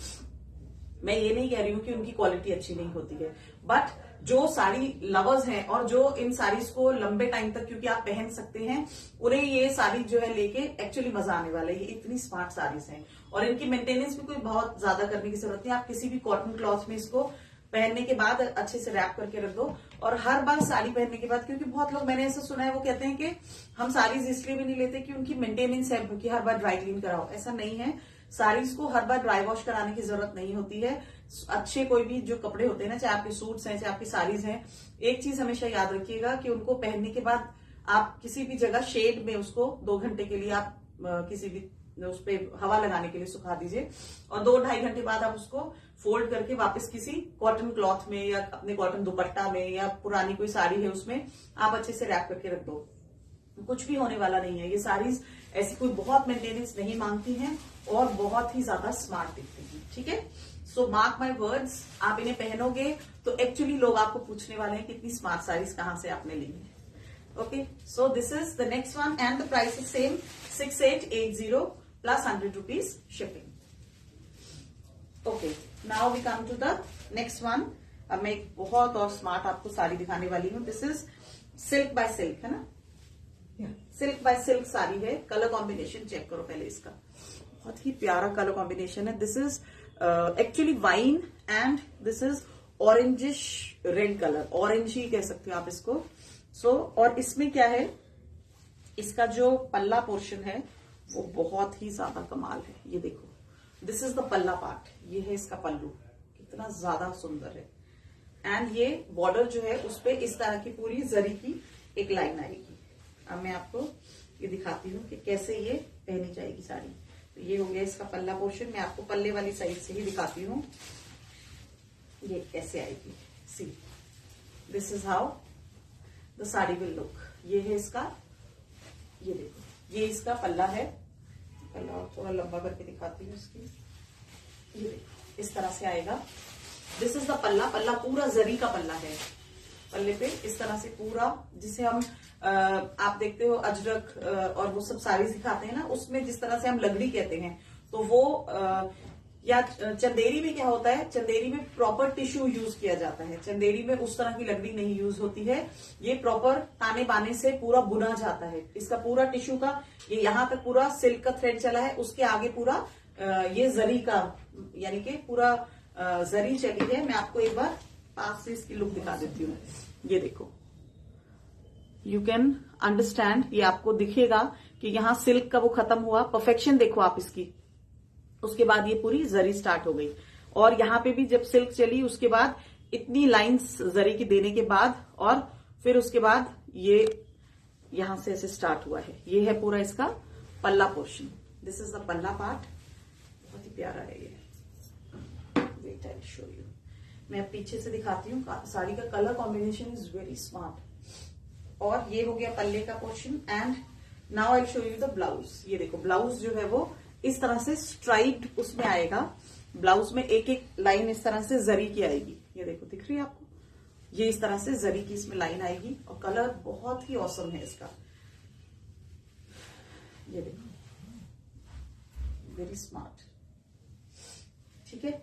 मैं ये नहीं कह रही हूँ कि उनकी क्वालिटी अच्छी नहीं होती है, बट जो साड़ी लवर्स हैं और जो इन साड़ीज को लंबे टाइम तक क्योंकि आप पहन सकते हैं, उन्हें ये साड़ी जो है लेके एक्चुअली मजा आने वाला है। ये इतनी स्मार्ट साड़ीज हैं और इनकी मेंटेनेंस भी कोई बहुत ज्यादा करने की जरूरत नहीं। आप किसी भी कॉटन क्लॉथ में इसको पहनने के बाद अच्छे से रैप करके रख दो, और हर बार साड़ी पहनने के बाद, क्योंकि बहुत लोग मैंने ऐसा सुना है वो कहते हैं कि हम साड़ीज इसलिए भी नहीं लेते कि उनकी मेंटेनेंस है, क्योंकि हर बार ड्राई क्लीन कराओ। ऐसा नहीं है, साड़ीज को हर बार ड्राई वॉश कराने की जरूरत नहीं होती है। अच्छे कोई भी जो कपड़े होते हैं ना, चाहे आपके सूट्स हैं चाहे आपकी साड़ीज हैं, एक चीज हमेशा याद रखिएगा कि उनको पहनने के बाद आप किसी भी जगह शेड में उसको 2 घंटे के लिए आप किसी भी उस पर हवा लगाने के लिए सुखा दीजिए, और 2-2.5 घंटे बाद आप उसको फोल्ड करके वापस किसी कॉटन क्लॉथ में या अपने कॉटन दुपट्टा में या पुरानी कोई साड़ी है उसमें आप अच्छे से रैप करके रख दो। कुछ भी होने वाला नहीं है। ये साड़ीज ऐसी कोई बहुत मेंटेनेंस नहीं मांगती हैं और बहुत ही ज्यादा स्मार्ट दिखती हैं। ठीक है, सो मार्क माई वर्ड्स, आप इन्हें पहनोगे तो एक्चुअली लोग आपको पूछने वाले हैं कि इतनी स्मार्ट साड़ीज कहां से आपने ली है। Okay, so this is the next one and the price is same, 6880 plus 100 rupees shipping. Okay, now we come to the next one. अब मैं एक बहुत और स्मार्ट आपको साड़ी दिखाने वाली हूँ। This is silk bye silk, है ना? सिल्क बाय सिल्क साड़ी है। कलर कॉम्बिनेशन चेक करो पहले इसका, बहुत ही प्यारा कलर कॉम्बिनेशन है। This is actually wine and this is orangish red colour, orange ही कह सकते हो आप इसको। और इसमें क्या है, इसका जो पल्ला पोर्शन है वो बहुत ही ज्यादा कमाल है। ये देखो, this is the palla part, ये है इसका पल्लू, कितना ज्यादा सुंदर है। एंड ये बॉर्डर जो है उस पे इस तरह की पूरी जरी की एक लाइन आएगी। अब मैं आपको ये दिखाती हूँ कि कैसे ये पहनी जाएगी साड़ी। तो ये हो गया इसका पल्ला पोर्शन। मैं आपको पल्ले वाली साइड से ही दिखाती हूँ ये कैसे आएगी। See, this is how the sari will look. ये है इसका, ये देखो ये इसका पल्ला है। पल्ला थोड़ा लंबा करके दिखाती हूँ इसकी। ये देखो इस तरह से आएगा। दिस इज द पल्ला। पल्ला पूरा जरी का पल्ला है। पल्ले पे इस तरह से पूरा, जिसे हम आप देखते हो अजरक और वो सब साड़ी दिखाते हैं ना, उसमें जिस तरह से हम लगड़ी कहते हैं, तो वो या चंदेरी में क्या होता है, चंदेरी में प्रॉपर टिश्यू यूज किया जाता है। चंदेरी में उस तरह की लकड़ी नहीं यूज होती है। ये प्रॉपर ताने बाने से पूरा बुना जाता है। इसका पूरा टिश्यू का, ये यहाँ तक पूरा सिल्क का थ्रेड चला है, उसके आगे पूरा ये जरी का, यानी कि पूरा जरी चली है। मैं आपको एक बार पास से इसकी लुक दिखा देती हूँ। ये देखो, यू कैन अंडरस्टैंड, ये आपको दिखेगा कि यहाँ सिल्क का वो खत्म हुआ। परफेक्शन देखो आप इसकी। उसके बाद ये पूरी जरी स्टार्ट हो गई, और यहाँ पे भी जब सिल्क चली उसके बाद इतनी लाइंस जरी की देने के बाद, और फिर उसके बाद ये यहां से ऐसे स्टार्ट हुआ है। ये है पूरा इसका पल्ला portion. This is the palla part. बहुत ही प्यारा है ये। Wait I show you. मैं पीछे से दिखाती हूँ। साड़ी का colour combination is very smart. और ये हो गया पल्ले का portion. And now I show you the blouse. ये देखो ब्लाउज जो है वो इस तरह से स्ट्राइप्ड उसमें आएगा। ब्लाउज में एक एक लाइन इस तरह से जरी की आएगी। ये देखो, दिख रही है आपको? ये इस तरह से जरी की इसमें लाइन आएगी, और कलर बहुत ही औसम है इसका। ये देखो, वेरी स्मार्ट। ठीक है,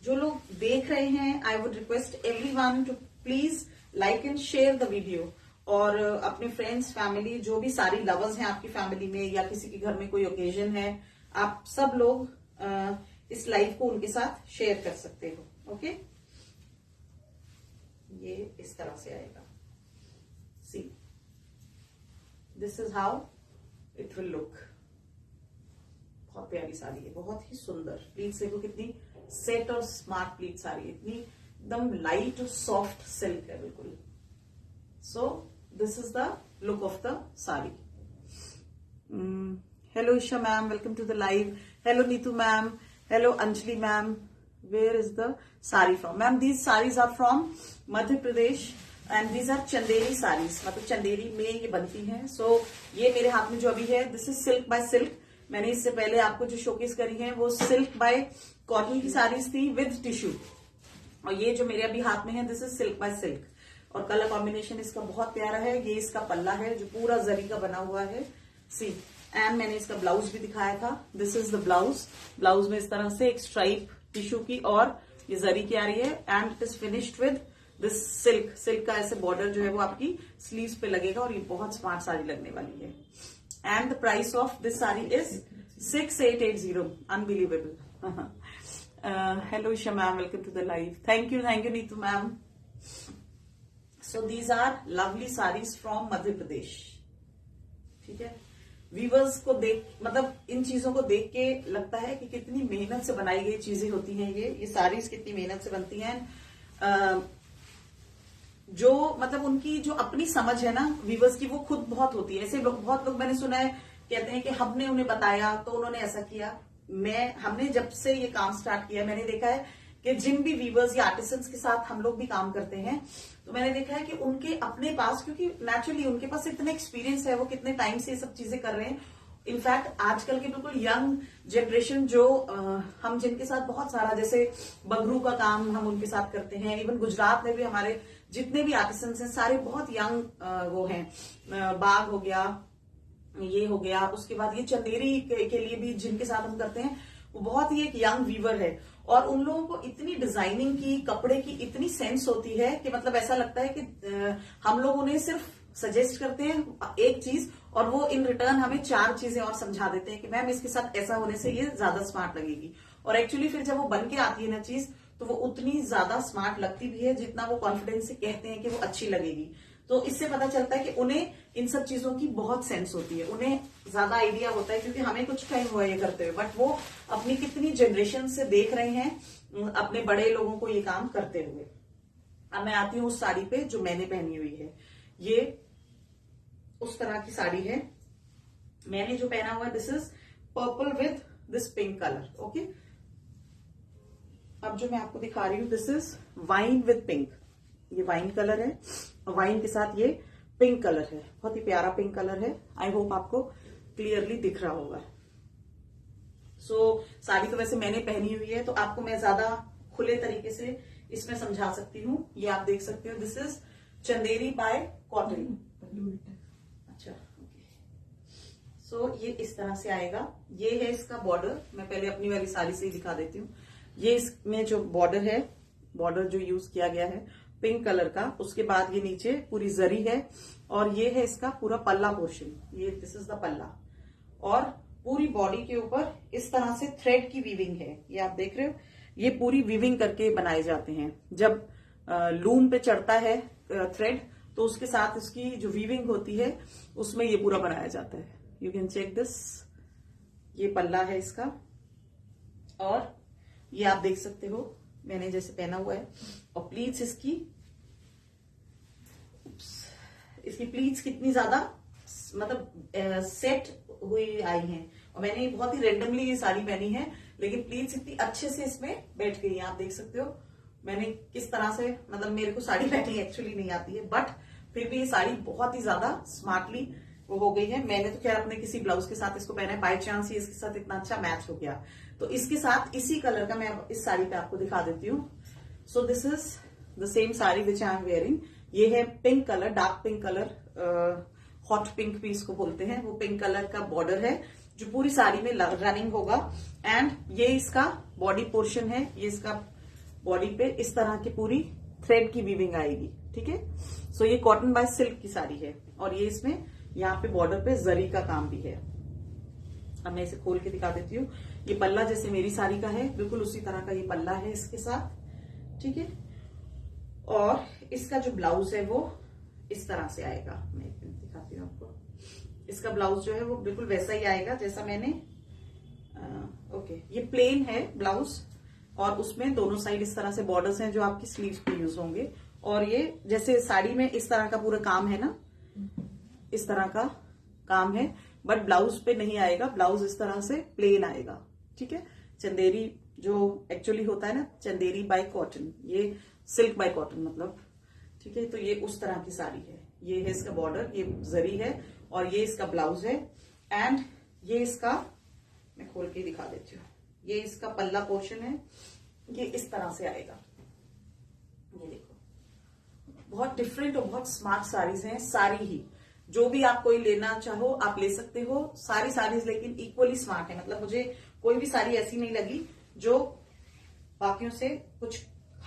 जो लोग देख रहे हैं, I would request everyone to please like and share the video, और अपने फ्रेंड्स, फैमिली, जो भी सारी लवर्स हैं आपकी फैमिली में, या किसी के घर में कोई ओकेजन है, आप सब लोग इस लाइव को उनके साथ शेयर कर सकते हो। ओके, ये इस तरह से आएगा। See, this is how it will look. बहुत प्यारी साड़ी है, बहुत ही सुंदर। प्लीज देखो कितनी सेट और स्मार्ट प्लीट साड़ी, इतनी एकदम लाइट और सॉफ्ट सिल्क है बिल्कुल। So this is the look of the sari. Hello Isha ma'am, welcome to the live. Hello Neetu ma'am. Hello Anjali ma'am. Where is the sari from? Ma'am, these saris are from Madhya Pradesh and these are Chanderi saris. मतलब चंदेरी में ये बनती हैं। So ये मेरे हाथ में जो अभी है, this is silk by silk. मैंने इससे पहले आपको जो शोकेस करी है वो सिल्क बाय कॉटन की साड़ीज थी विद टिश्यू, और ये जो मेरे अभी हाथ में है this is silk bye silk. और कलर कॉम्बिनेशन इसका बहुत प्यारा है। ये इसका पल्ला है जो पूरा जरी का बना हुआ है। सी, एंड मैंने इसका ब्लाउज भी दिखाया था। This is the blouse. Blouse में इस तरह से एक स्ट्राइप टिश्यू की और ये जरी की आ रही है, and it is finished with this silk. Silk का ऐसे बॉर्डर जो है वो आपकी स्लीव्स पे लगेगा, और ये बहुत स्मार्ट साड़ी लगने वाली है। And the price of this sari is 6880। Unbelievable. Hello Isha ma'am, welcome to the live. Thank you Neetu ma'am. So these are lovely sarees from Madhya Pradesh. ठीक है, वीवर्स को देख, मतलब इन चीजों को देख के लगता है कि कितनी मेहनत से बनाई गई चीजें होती हैं। ये सारीज कितनी मेहनत से बनती हैं। जो मतलब उनकी जो अपनी समझ है ना वीवर्स की, वो खुद बहुत होती है। ऐसे बहुत लोग मैंने सुना है कहते हैं कि हमने उन्हें बताया तो उन्होंने ऐसा किया। हमने जब से ये काम स्टार्ट किया, मैंने देखा है कि जिन भी वीवर्स या आर्टिसंस के साथ हम लोग भी काम करते हैं, तो मैंने देखा है कि उनके अपने पास, क्योंकि नेचुरली उनके पास इतना एक्सपीरियंस है, वो कितने टाइम से ये सब चीजें कर रहे हैं। इनफैक्ट आजकल के बिल्कुल यंग जनरेशन जो हम जिनके साथ बहुत सारा, जैसे बगरू का काम हम उनके साथ करते हैं, इवन गुजरात में भी हमारे जितने भी आर्टिसंस हैं सारे बहुत यंग वो हैं। बाग हो गया, ये हो गया, उसके बाद ये चंदेरी के लिए भी जिनके साथ हम करते हैं वो बहुत ही एक यंग वीवर है, और उन लोगों को इतनी डिजाइनिंग की, कपड़े की इतनी सेंस होती है कि मतलब ऐसा लगता है कि हम लोग उन्हें सिर्फ सजेस्ट करते हैं एक चीज, और वो इन रिटर्न हमें 4 चीजें और समझा देते हैं कि मैम इसके साथ ऐसा होने से ये ज्यादा स्मार्ट लगेगी। और एक्चुअली फिर जब वो बन के आती है ना चीज, तो वो उतनी ज्यादा स्मार्ट लगती भी है जितना वो कॉन्फिडेंस से कहते हैं कि वो अच्छी लगेगी। तो इससे पता चलता है कि उन्हें इन सब चीजों की बहुत सेंस होती है, उन्हें ज्यादा आइडिया होता है, क्योंकि हमें कुछ टाइम हुआ ये करते हुए, बट वो अपनी कितनी जनरेशन से देख रहे हैं अपने बड़े लोगों को ये काम करते हुए। अब मैं आती हूँ उस साड़ी पे जो मैंने पहनी हुई है। ये उस तरह की साड़ी है। मैंने जो पहना हुआ है this is purple with this pink colour. Okay, अब जो मैं आपको दिखा रही हूँ this is wine with pink. ये वाइन कलर है, और वाइन के साथ ये पिंक कलर है, बहुत ही प्यारा पिंक कलर है। आई होप आपको क्लियरली दिख रहा होगा। साड़ी तो वैसे मैंने पहनी हुई है, तो आपको मैं ज्यादा खुले तरीके से इसमें समझा सकती हूँ। ये आप देख सकते हो, this is Chanderi bye cotton. अच्छा, ये इस तरह से आएगा। ये है इसका बॉर्डर। मैं पहले अपनी वाली साड़ी से ही दिखा देती हूँ। ये इसमें जो बॉर्डर है, बॉर्डर जो यूज किया गया है पिंक कलर का, उसके बाद ये नीचे पूरी जरी है, और ये है इसका पूरा पल्ला पोर्शन। ये दिस इज द पल्ला, और पूरी बॉडी के ऊपर इस तरह से थ्रेड की वीविंग है। ये आप देख रहे हो, ये पूरी वीविंग करके बनाए जाते हैं। जब लूम पे चढ़ता है थ्रेड, तो उसके साथ इसकी जो वीविंग होती है उसमें ये पूरा बनाया जाता है। You can check this. ये पल्ला है इसका, और ये आप देख सकते हो मैंने जैसे पहना हुआ है। और प्लीट्स इसकी प्लीट्स कितनी ज्यादा मतलब सेट हुई आई हैं। और मैंने बहुत ही रेंडमली ये साड़ी पहनी है, लेकिन प्लीट्स इतनी अच्छे से इसमें बैठ गई है। आप देख सकते हो मैंने किस तरह से, मतलब मेरे को साड़ी पहननी एक्चुअली नहीं आती है, बट फिर भी ये साड़ी बहुत ही ज्यादा स्मार्टली वो हो गई है। मैंने तो खैर अपने किसी ब्लाउज के साथ इसको पहना है, बाय चांस ही इसके साथ इतना अच्छा मैच हो गया। तो इसके साथ इसी कलर का मैं इस साड़ी पे आपको दिखा देती हूँ। सो this is the same sari which I am wearing. ये है pink colour, dark pink colour, hot pink भी इसको बोलते हैं। वो पिंक कलर का बॉर्डर है जो पूरी साड़ी में रनिंग होगा। एंड ये इसका बॉडी पोर्शन है। ये इसका बॉडी पे इस तरह की पूरी थ्रेड की वीविंग आएगी। ठीक है, सो ये कॉटन बाय सिल्क की साड़ी है, और ये इसमें यहाँ पे बॉर्डर पे जरी का काम भी है। अब मैं इसे खोल के दिखा देती हूँ। ये पल्ला जैसे मेरी साड़ी का है, बिल्कुल उसी तरह का ये पल्ला है इसके साथ। ठीक है, और इसका जो ब्लाउज है वो इस तरह से आएगा। मैं दिखाती हूँ आपको। इसका ब्लाउज जो है वो बिल्कुल वैसा ही आएगा जैसा मैंने ओके, ये प्लेन है ब्लाउज, और उसमें दोनों साइड इस तरह से बॉर्डर्स हैं जो आपकी स्लीव्स पे यूज होंगे। और ये जैसे साड़ी में इस तरह का पूरा काम है ना, इस तरह का काम है, बट ब्लाउज पे नहीं आएगा। ब्लाउज इस तरह से प्लेन आएगा। ठीक है, चंदेरी जो एक्चुअली होता है ना, चंदेरी बाय कॉटन, ये सिल्क बाय कॉटन मतलब। ठीक है, तो ये उस तरह की साड़ी है। ये है इसका बॉर्डर, ये जरी है, और ये इसका ब्लाउज है। एंड ये इसका, मैं खोल के दिखा देती हूँ, ये इसका पल्ला पोर्शन है। ये इस तरह से आएगा। ये देखो, बहुत डिफरेंट और बहुत स्मार्ट साड़ीज हैं सारी ही। जो भी आप कोई लेना चाहो आप ले सकते हो। सारी साड़ीज लेकिन इक्वली स्मार्ट है। मतलब मुझे कोई भी साड़ी ऐसी नहीं लगी जो बाकियों से कुछ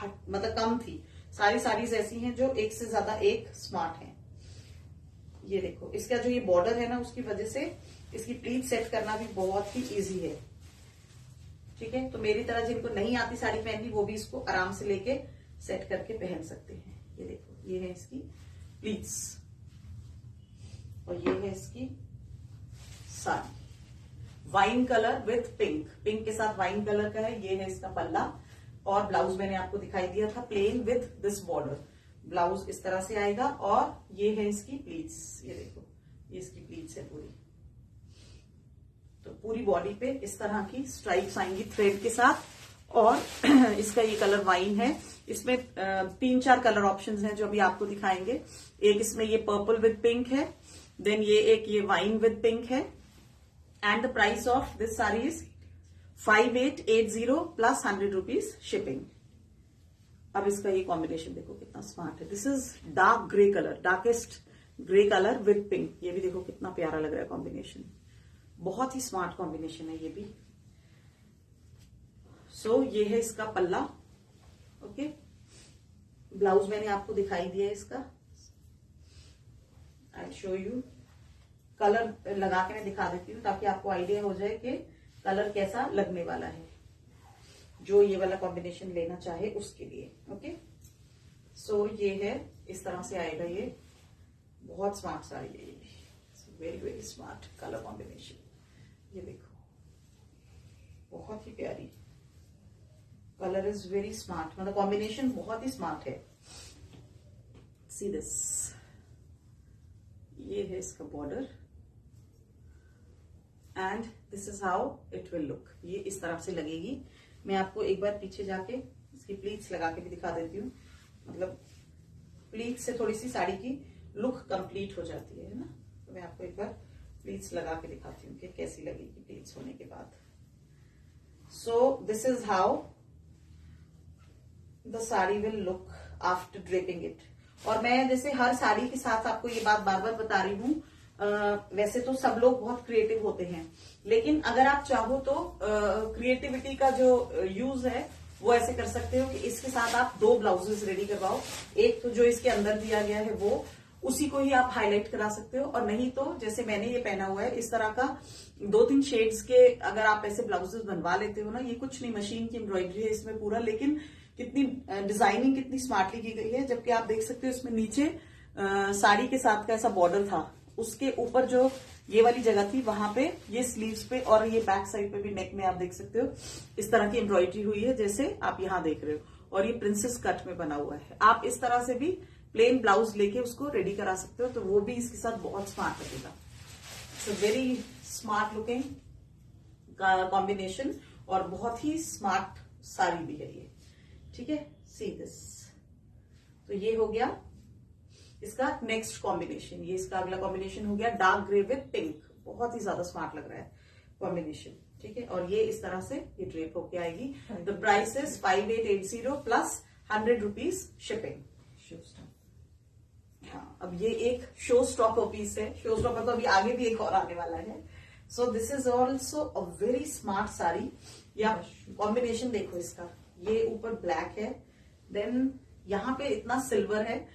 मतलब कम थी। सारी साड़ीज ऐसी हैं जो एक से ज्यादा एक स्मार्ट है। ये देखो, इसका जो ये बॉर्डर है ना, उसकी वजह से इसकी प्लीट सेट करना भी बहुत ही इजी है। ठीक है, तो मेरी तरह जिनको नहीं आती साड़ी पहननी, वो भी इसको आराम से लेके सेट करके पहन सकते हैं। ये देखो, ये है इसकी प्लीट्स, और ये है इसकी sari. Wine colour with pink, pink के साथ वाइन कलर का है। ये है इसका पल्ला, और ब्लाउज मैंने आपको दिखाई दिया था plain with this border. Blouse इस तरह से आएगा, और ये है इसकी प्लीट्स। ये देखो, ये इसकी प्लीट्स है पूरी। तो पूरी बॉडी पे इस तरह की स्ट्राइप्स आएंगी थ्रेड के साथ, और इसका ये कलर वाइन है। इसमें 3-4 कलर ऑप्शंस हैं जो अभी आपको दिखाएंगे। एक इसमें ये पर्पल विद पिंक है, देन ये वाइन विद पिंक है। And the price of this sari is 5880 plus 100 rupees shipping. अब इसका ये कॉम्बिनेशन देखो कितना स्मार्ट है। This is dark grey colour, darkest grey colour with pink. ये भी देखो कितना प्यारा लग रहा है कॉम्बिनेशन। बहुत ही स्मार्ट कॉम्बिनेशन है ये भी। सो ये है इसका पल्ला। ओके, ब्लाउज मैंने आपको दिखाई दिया है इसका। आई शो यू। कलर लगा के मैं दिखा देती हूँ ताकि आपको आइडिया हो जाए कि कलर कैसा लगने वाला है, जो ये वाला कॉम्बिनेशन लेना चाहे उसके लिए। ओके, सो ये है, इस तरह से आएगा ये। बहुत स्मार्ट साड़ी है ये, very very smart colour combination. ये देखो, बहुत ही प्यारी कलर, इज वेरी स्मार्ट, मतलब कॉम्बिनेशन बहुत ही स्मार्ट है। सी दिस, ये है इसका border, and this is how it will look. ये इस तरह से लगेगी। मैं आपको एक बार पीछे जाके इसकी प्लीट्स लगा के भी दिखा देती हूँ। मतलब प्लीट्स से थोड़ी सी साड़ी की लुक कंप्लीट हो जाती है ना। तो मैं आपको एक बार प्लीट्स लगा के दिखाती हूँ कि कैसी लगेगी प्लीट्स होने के बाद। सो this is how the sari will look after draping it. और मैं जैसे हर साड़ी के साथ आपको ये बात बार बार बता रही हूँ, वैसे तो सब लोग बहुत क्रिएटिव होते हैं, लेकिन अगर आप चाहो तो क्रिएटिविटी का जो यूज है वो ऐसे कर सकते हो कि इसके साथ आप 2 ब्लाउजेस रेडी करवाओ। एक तो जो इसके अंदर दिया गया है वो, उसी को ही आप हाईलाइट करा सकते हो, और नहीं तो जैसे मैंने ये पहना हुआ है इस तरह का 2-3 शेड्स के अगर आप ऐसे ब्लाउजेस बनवा लेते हो ना, ये कुछ नहीं, मशीन की एम्ब्रॉयडरी है इसमें पूरा, लेकिन कितनी डिजाइनिंग कितनी स्मार्टली की गई है। जबकि आप देख सकते हो इसमें नीचे साड़ी के साथ का ऐसा बॉर्डर था, उसके ऊपर जो ये वाली जगह थी वहां पे ये स्लीव्स पे और ये बैक साइड पे भी नेक में आप देख सकते हो इस तरह की एम्ब्रॉयडरी हुई है जैसे आप यहाँ देख रहे हो, और ये प्रिंसेस कट में बना हुआ है। आप इस तरह से भी प्लेन ब्लाउज लेके उसको रेडी करा सकते हो, तो वो भी इसके साथ बहुत स्मार्ट लगेगा। It's very smart looking combination और बहुत ही स्मार्ट साड़ी भी है ये, ठीक है। सी दिस, तो ये हो गया इसका नेक्स्ट कॉम्बिनेशन। ये इसका अगला कॉम्बिनेशन हो गया डार्क ग्रे विद पिंक, बहुत ही ज्यादा स्मार्ट लग रहा है कॉम्बिनेशन, ठीक है। और ये इस तरह से ये ड्रेप होके आएगी। The price is 5880 plus 100 rupees shipping. हाँ, अब ये एक शो स्टॉपर पीस है, शो स्टॉपर तो अभी आगे भी एक और आने वाला है। सो this is also a very smart sari. या कॉम्बिनेशन देखो इसका, ये ऊपर ब्लैक है, देन यहाँ पे इतना सिल्वर है,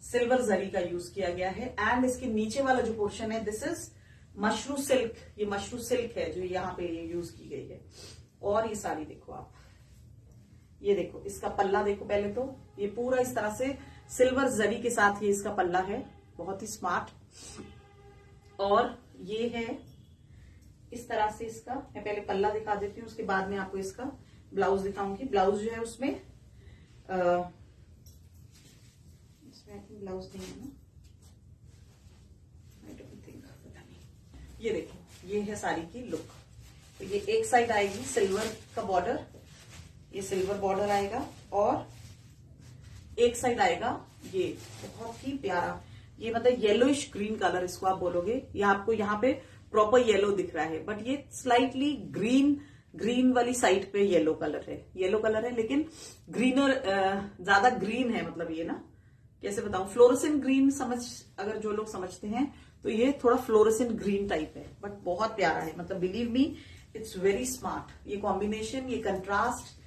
सिल्वर जरी का यूज किया गया है, एंड इसके नीचे वाला जो पोर्शन है दिस इज मशरू सिल्क, ये मशरू सिल्क है जो यहाँ पे ये यूज की गई है। और ये साड़ी देखो आप, ये देखो इसका पल्ला देखो, पहले तो ये पूरा इस तरह से सिल्वर जरी के साथ ये इसका पल्ला है, बहुत ही स्मार्ट। और ये है इस तरह से इसका, मैं पहले पल्ला दिखा देती हूँ, उसके बाद में आपको इसका ब्लाउज दिखाऊंगी। ब्लाउज जो है उसमें ब्लाउज नहीं है ना, आई डोंट थिंक, पता नहीं। ये देखो ये है साड़ी की लुक। तो ये एक साइड आएगी सिल्वर का बॉर्डर, ये सिल्वर बॉर्डर आएगा, और एक साइड आएगा ये बहुत ही प्यारा, ये मतलब येलोइश ग्रीन कलर इसको आप बोलोगे, ये आपको यहाँ पे प्रॉपर येलो दिख रहा है, बट ये स्लाइटली ग्रीन वाली साइड पे येलो कलर है, लेकिन ग्रीनर ज्यादा ग्रीन है, मतलब ये ना कैसे बताऊं, फ्लोरोसेंट ग्रीन समझ, अगर जो लोग समझते हैं तो ये थोड़ा फ्लोरोसेंट ग्रीन टाइप है, बट बहुत प्यारा है, मतलब believe me it's very smart. ये कॉम्बिनेशन, ये कंट्रास्ट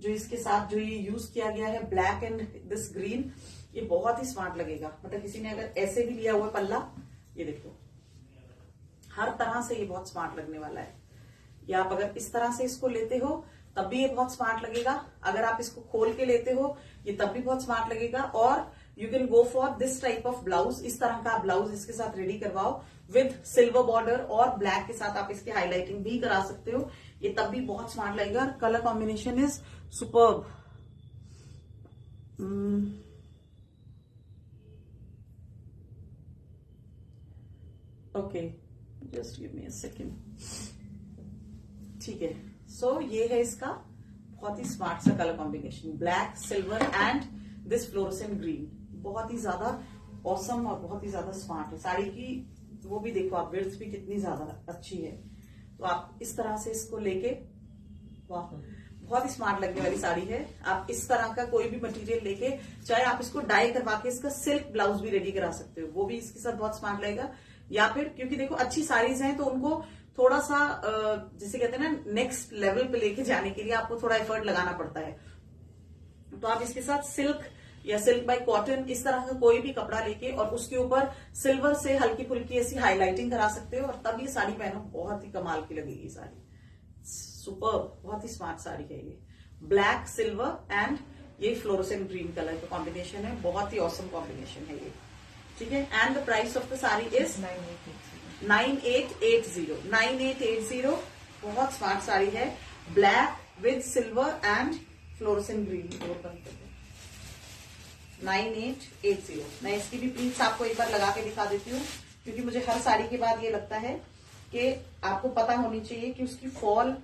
जो इसके साथ जो ये यूज किया गया है ब्लैक एंड दिस ग्रीन, ये बहुत ही स्मार्ट लगेगा। मतलब किसी ने अगर ऐसे भी लिया हुआ पल्ला, ये देखो हर तरह से ये बहुत स्मार्ट लगने वाला है। या आप अगर इस तरह से इसको लेते हो तब भी ये बहुत स्मार्ट लगेगा, अगर आप इसको खोल के लेते हो ये तब भी बहुत स्मार्ट लगेगा। और you can go for this type of blouse, इस तरह का ब्लाउज इसके साथ रेडी करवाओ विद सिल्वर बॉर्डर, और ब्लैक के साथ आप इसकी हाईलाइटिंग भी करा सकते हो, ये तब भी बहुत स्मार्ट लगेगा। Colour combination is superb. Okay, just give me a second, ठीक है। सो ये है इसका बहुत ही स्मार्ट सा colour combination, black silver and this fluorescent green, बहुत ही ज्यादा ऑसम और बहुत ही ज्यादा स्मार्ट है। साड़ी की वो भी देखो आप, विड्थ भी कितनी ज्यादा अच्छी है। तो आप इस तरह से इसको लेके, वाह बहुत ही स्मार्ट लगने वाली साड़ी है। आप इस तरह का कोई भी मटेरियल लेके, चाहे आप इसको डाई करवा के इसका सिल्क ब्लाउज भी रेडी करा सकते हो, वो भी इसके साथ बहुत स्मार्ट लगेगा। या फिर क्योंकि देखो अच्छी साड़ीज हैं तो उनको थोड़ा सा जिसे कहते हैं ना नेक्स्ट लेवल पे लेके जाने के लिए आपको थोड़ा एफर्ट लगाना पड़ता है, तो आप इसके साथ सिल्क या सिल्क बाय कॉटन इस तरह का कोई भी कपड़ा लेके और उसके ऊपर सिल्वर से हल्की फुल्की ऐसी हाईलाइटिंग करा सकते हो, और तब ये साड़ी पहनो, बहुत ही कमाल की लगेगी साड़ी। सुपर, बहुत ही स्मार्ट साड़ी है ये, ब्लैक सिल्वर एंड ये फ्लोरोसेंट ग्रीन कलर का कॉम्बिनेशन है, बहुत ही ऑसम कॉम्बिनेशन है ये, ठीक है। And the price of the sari is 9880। बहुत स्मार्ट साड़ी है, black with silver and fluorescent green, 9880। मैं इसकी भी प्लीज आपको एक बार लगा के दिखा देती हूँ, क्योंकि मुझे हर साड़ी के बाद ये लगता है कि आपको पता होनी चाहिए कि उसकी फॉल,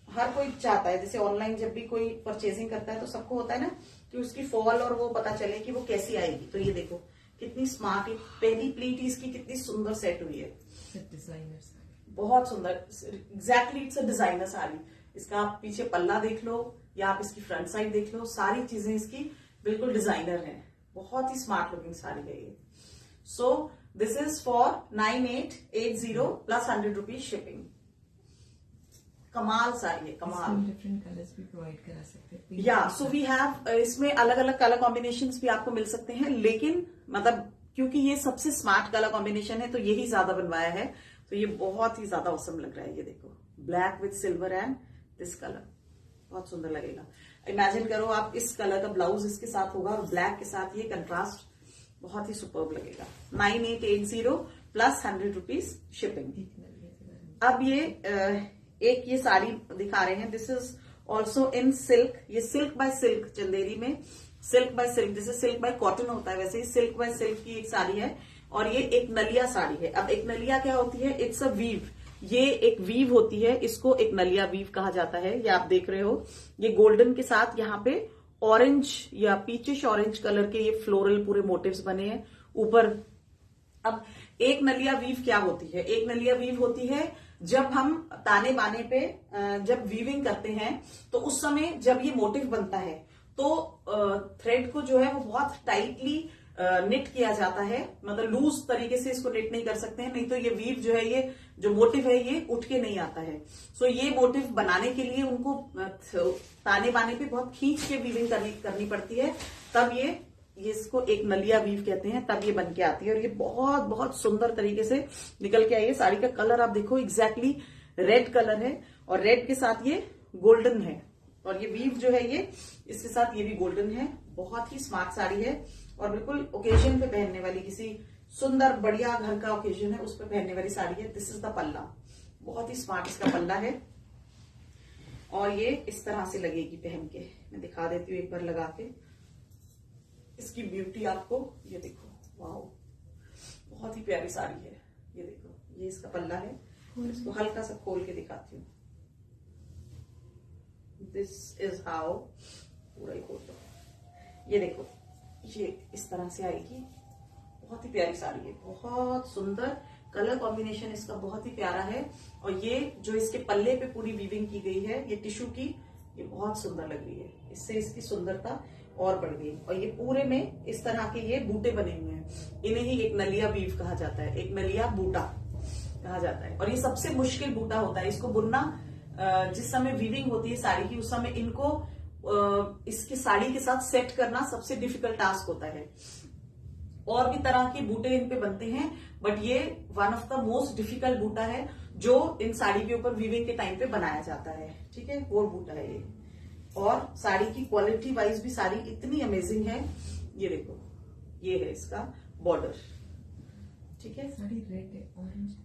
हर कोई चाहता है, जैसे ऑनलाइन जब भी कोई परचेजिंग करता है तो सबको होता है ना कि उसकी फॉल और वो पता चले कि वो कैसी आएगी। तो ये देखो कितनी स्मार्ट है, पहली प्लीट इसकी कितनी सुंदर सेट हुई है, डिजाइनर बहुत सुंदर, exactly it's a designer sari. इसका आप पीछे पल्ला देख लो या आप इसकी फ्रंट साइड देख लो, सारी चीजें इसकी बिल्कुल डिजाइनर हैं, बहुत ही स्मार्ट लुकिंग साड़ी है ये। सो this is for 9880 plus 100 rupees shipping. कमाल साड़ी है, कमाल। डिफरेंट कलर्स भी प्रोवाइड करा सकते हैं। या सो वी हैव, इसमें अलग अलग कलर कॉम्बिनेशंस भी आपको मिल सकते हैं, लेकिन मतलब क्योंकि ये सबसे स्मार्ट कलर कॉम्बिनेशन है तो यही ज्यादा बनवाया है, तो ये बहुत ही ज्यादा औसम लग रहा है। ये देखो, black with silver and this colour, बहुत सुंदर लगेगा। इमेजिन करो आप इस कलर का ब्लाउज इसके साथ होगा और ब्लैक के साथ ये कंट्रास्ट, बहुत ही सुपर्ब लगेगा। 9880 प्लस 100 रुपीज शिपिंग। अब ये एक ये साड़ी दिखा रहे हैं, this is also in silk. ये सिल्क बाय सिल्क, चंदेरी में सिल्क बाय सिल्क, जैसे सिल्क बाय कॉटन होता है वैसे ही सिल्क बाय सिल्क की एक साड़ी है, और ये एक नलिया साड़ी है। अब एक नलिया क्या होती है, इट्स अ वीव, ये एक वीव होती है, इसको एक नलिया वीव कहा जाता है। ये आप देख रहे हो, ये गोल्डन के साथ यहाँ पे ऑरेंज या पीचिश ऑरेंज कलर के ये फ्लोरल पूरे मोटिव्स बने हैं ऊपर। अब एक नलिया वीव क्या होती है, एक नलिया वीव होती है जब हम ताने बाने पे जब वीविंग करते हैं तो उस समय जब ये मोटिव बनता है तो थ्रेड को जो है वो बहुत टाइटली निट किया जाता है, मतलब लूज तरीके से इसको निट नहीं कर सकते हैं, नहीं तो ये वीव जो है, ये जो मोटिव है ये उठ के नहीं आता है। सो ये मोटिव बनाने के लिए उनको ताने बाने पे बहुत खींच के वीविंग करनी पड़ती है, तब ये इसको एक नलिया वीव कहते हैं, तब ये बन के आती है। और ये बहुत बहुत सुंदर तरीके से निकल के आई है। साड़ी का कलर आप देखो, एग्जैक्टली रेड कलर है और रेड के साथ ये गोल्डन है, और ये वीव जो है ये इसके साथ ये भी गोल्डन है। बहुत ही स्मार्ट साड़ी है और बिल्कुल ओकेजन पे पहनने वाली, किसी सुंदर बढ़िया घर का ओकेजन है उस पर पहनने वाली साड़ी है। दिस इज द पल्ला, बहुत ही स्मार्ट इसका पल्ला है, और ये इस तरह से लगेगी पहन के। मैं दिखा देती हूँ एक बार लगा के इसकी ब्यूटी आपको। ये देखो, वाओ, बहुत ही प्यारी साड़ी है। ये देखो, ये इसका पल्ला है, इसको हल्का सा खोल के दिखाती हूँ। दिस इज हाउ, पूरा ही खोल दो। ये देखो, ये इस तरह से आएगी, बहुत ही प्यारी साड़ी है, बहुत सुंदर कलर कॉम्बिनेशन इसका बहुत ही प्यारा है। और ये जो इसके पल्ले पे पूरी वीविंग की गई है ये टिश्यू की, ये बहुत सुंदर लग रही है, इससे इसकी सुंदरता और बढ़ गई। और ये पूरे में इस तरह के ये बूटे बने हुए हैं, इन्हें ही एक नलिया वीव कहा जाता है, एक नलिया बूटा कहा जाता है। और ये सबसे मुश्किल बूटा होता है, इसको बुनना जिस समय वीविंग होती है साड़ी की, उस समय इनको इसकी साड़ी के साथ सेट करना सबसे डिफिकल्ट टास्क होता है। और भी तरह के बूटे इन पे बनते हैं, बट ये one of the most difficult बूटा है जो इन साड़ी के ऊपर वीविंग के टाइम पे बनाया जाता है। ठीक है, वो बूटा है ये। और साड़ी की क्वालिटी वाइज भी साड़ी इतनी अमेजिंग है। ये देखो, ये है इसका बॉर्डर। ठीक है, साड़ी रेड है, ऑरेंज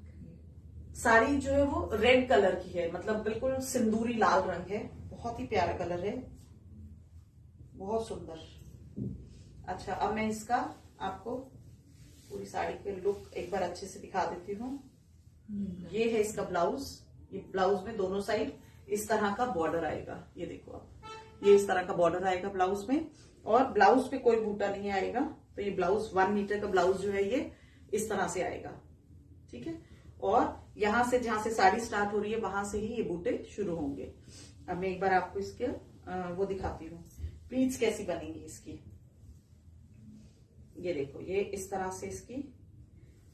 साड़ी जो है वो रेड कलर की है, मतलब बिल्कुल सिंदूरी लाल रंग है, बहुत ही प्यारा कलर है, बहुत सुंदर। अच्छा, अब मैं इसका आपको पूरी साड़ी के लुक एक बार अच्छे से दिखा देती हूँ। ये है इसका ब्लाउज, ये ब्लाउज में दोनों साइड इस तरह का बॉर्डर आएगा। ये देखो आप, ये इस तरह का बॉर्डर आएगा ब्लाउज में, और ब्लाउज पे कोई बूटा नहीं आएगा। तो ये ब्लाउज 1 मीटर का ब्लाउज जो है ये इस तरह से आएगा। ठीक है, और यहां से जहां से साड़ी स्टार्ट हो रही है वहां से ही ये बूटे शुरू होंगे। अब मैं एक बार आपको इसके वो दिखाती हूँ प्लीट्स कैसी बनेंगी इसकी। ये देखो, ये इस तरह से इसकी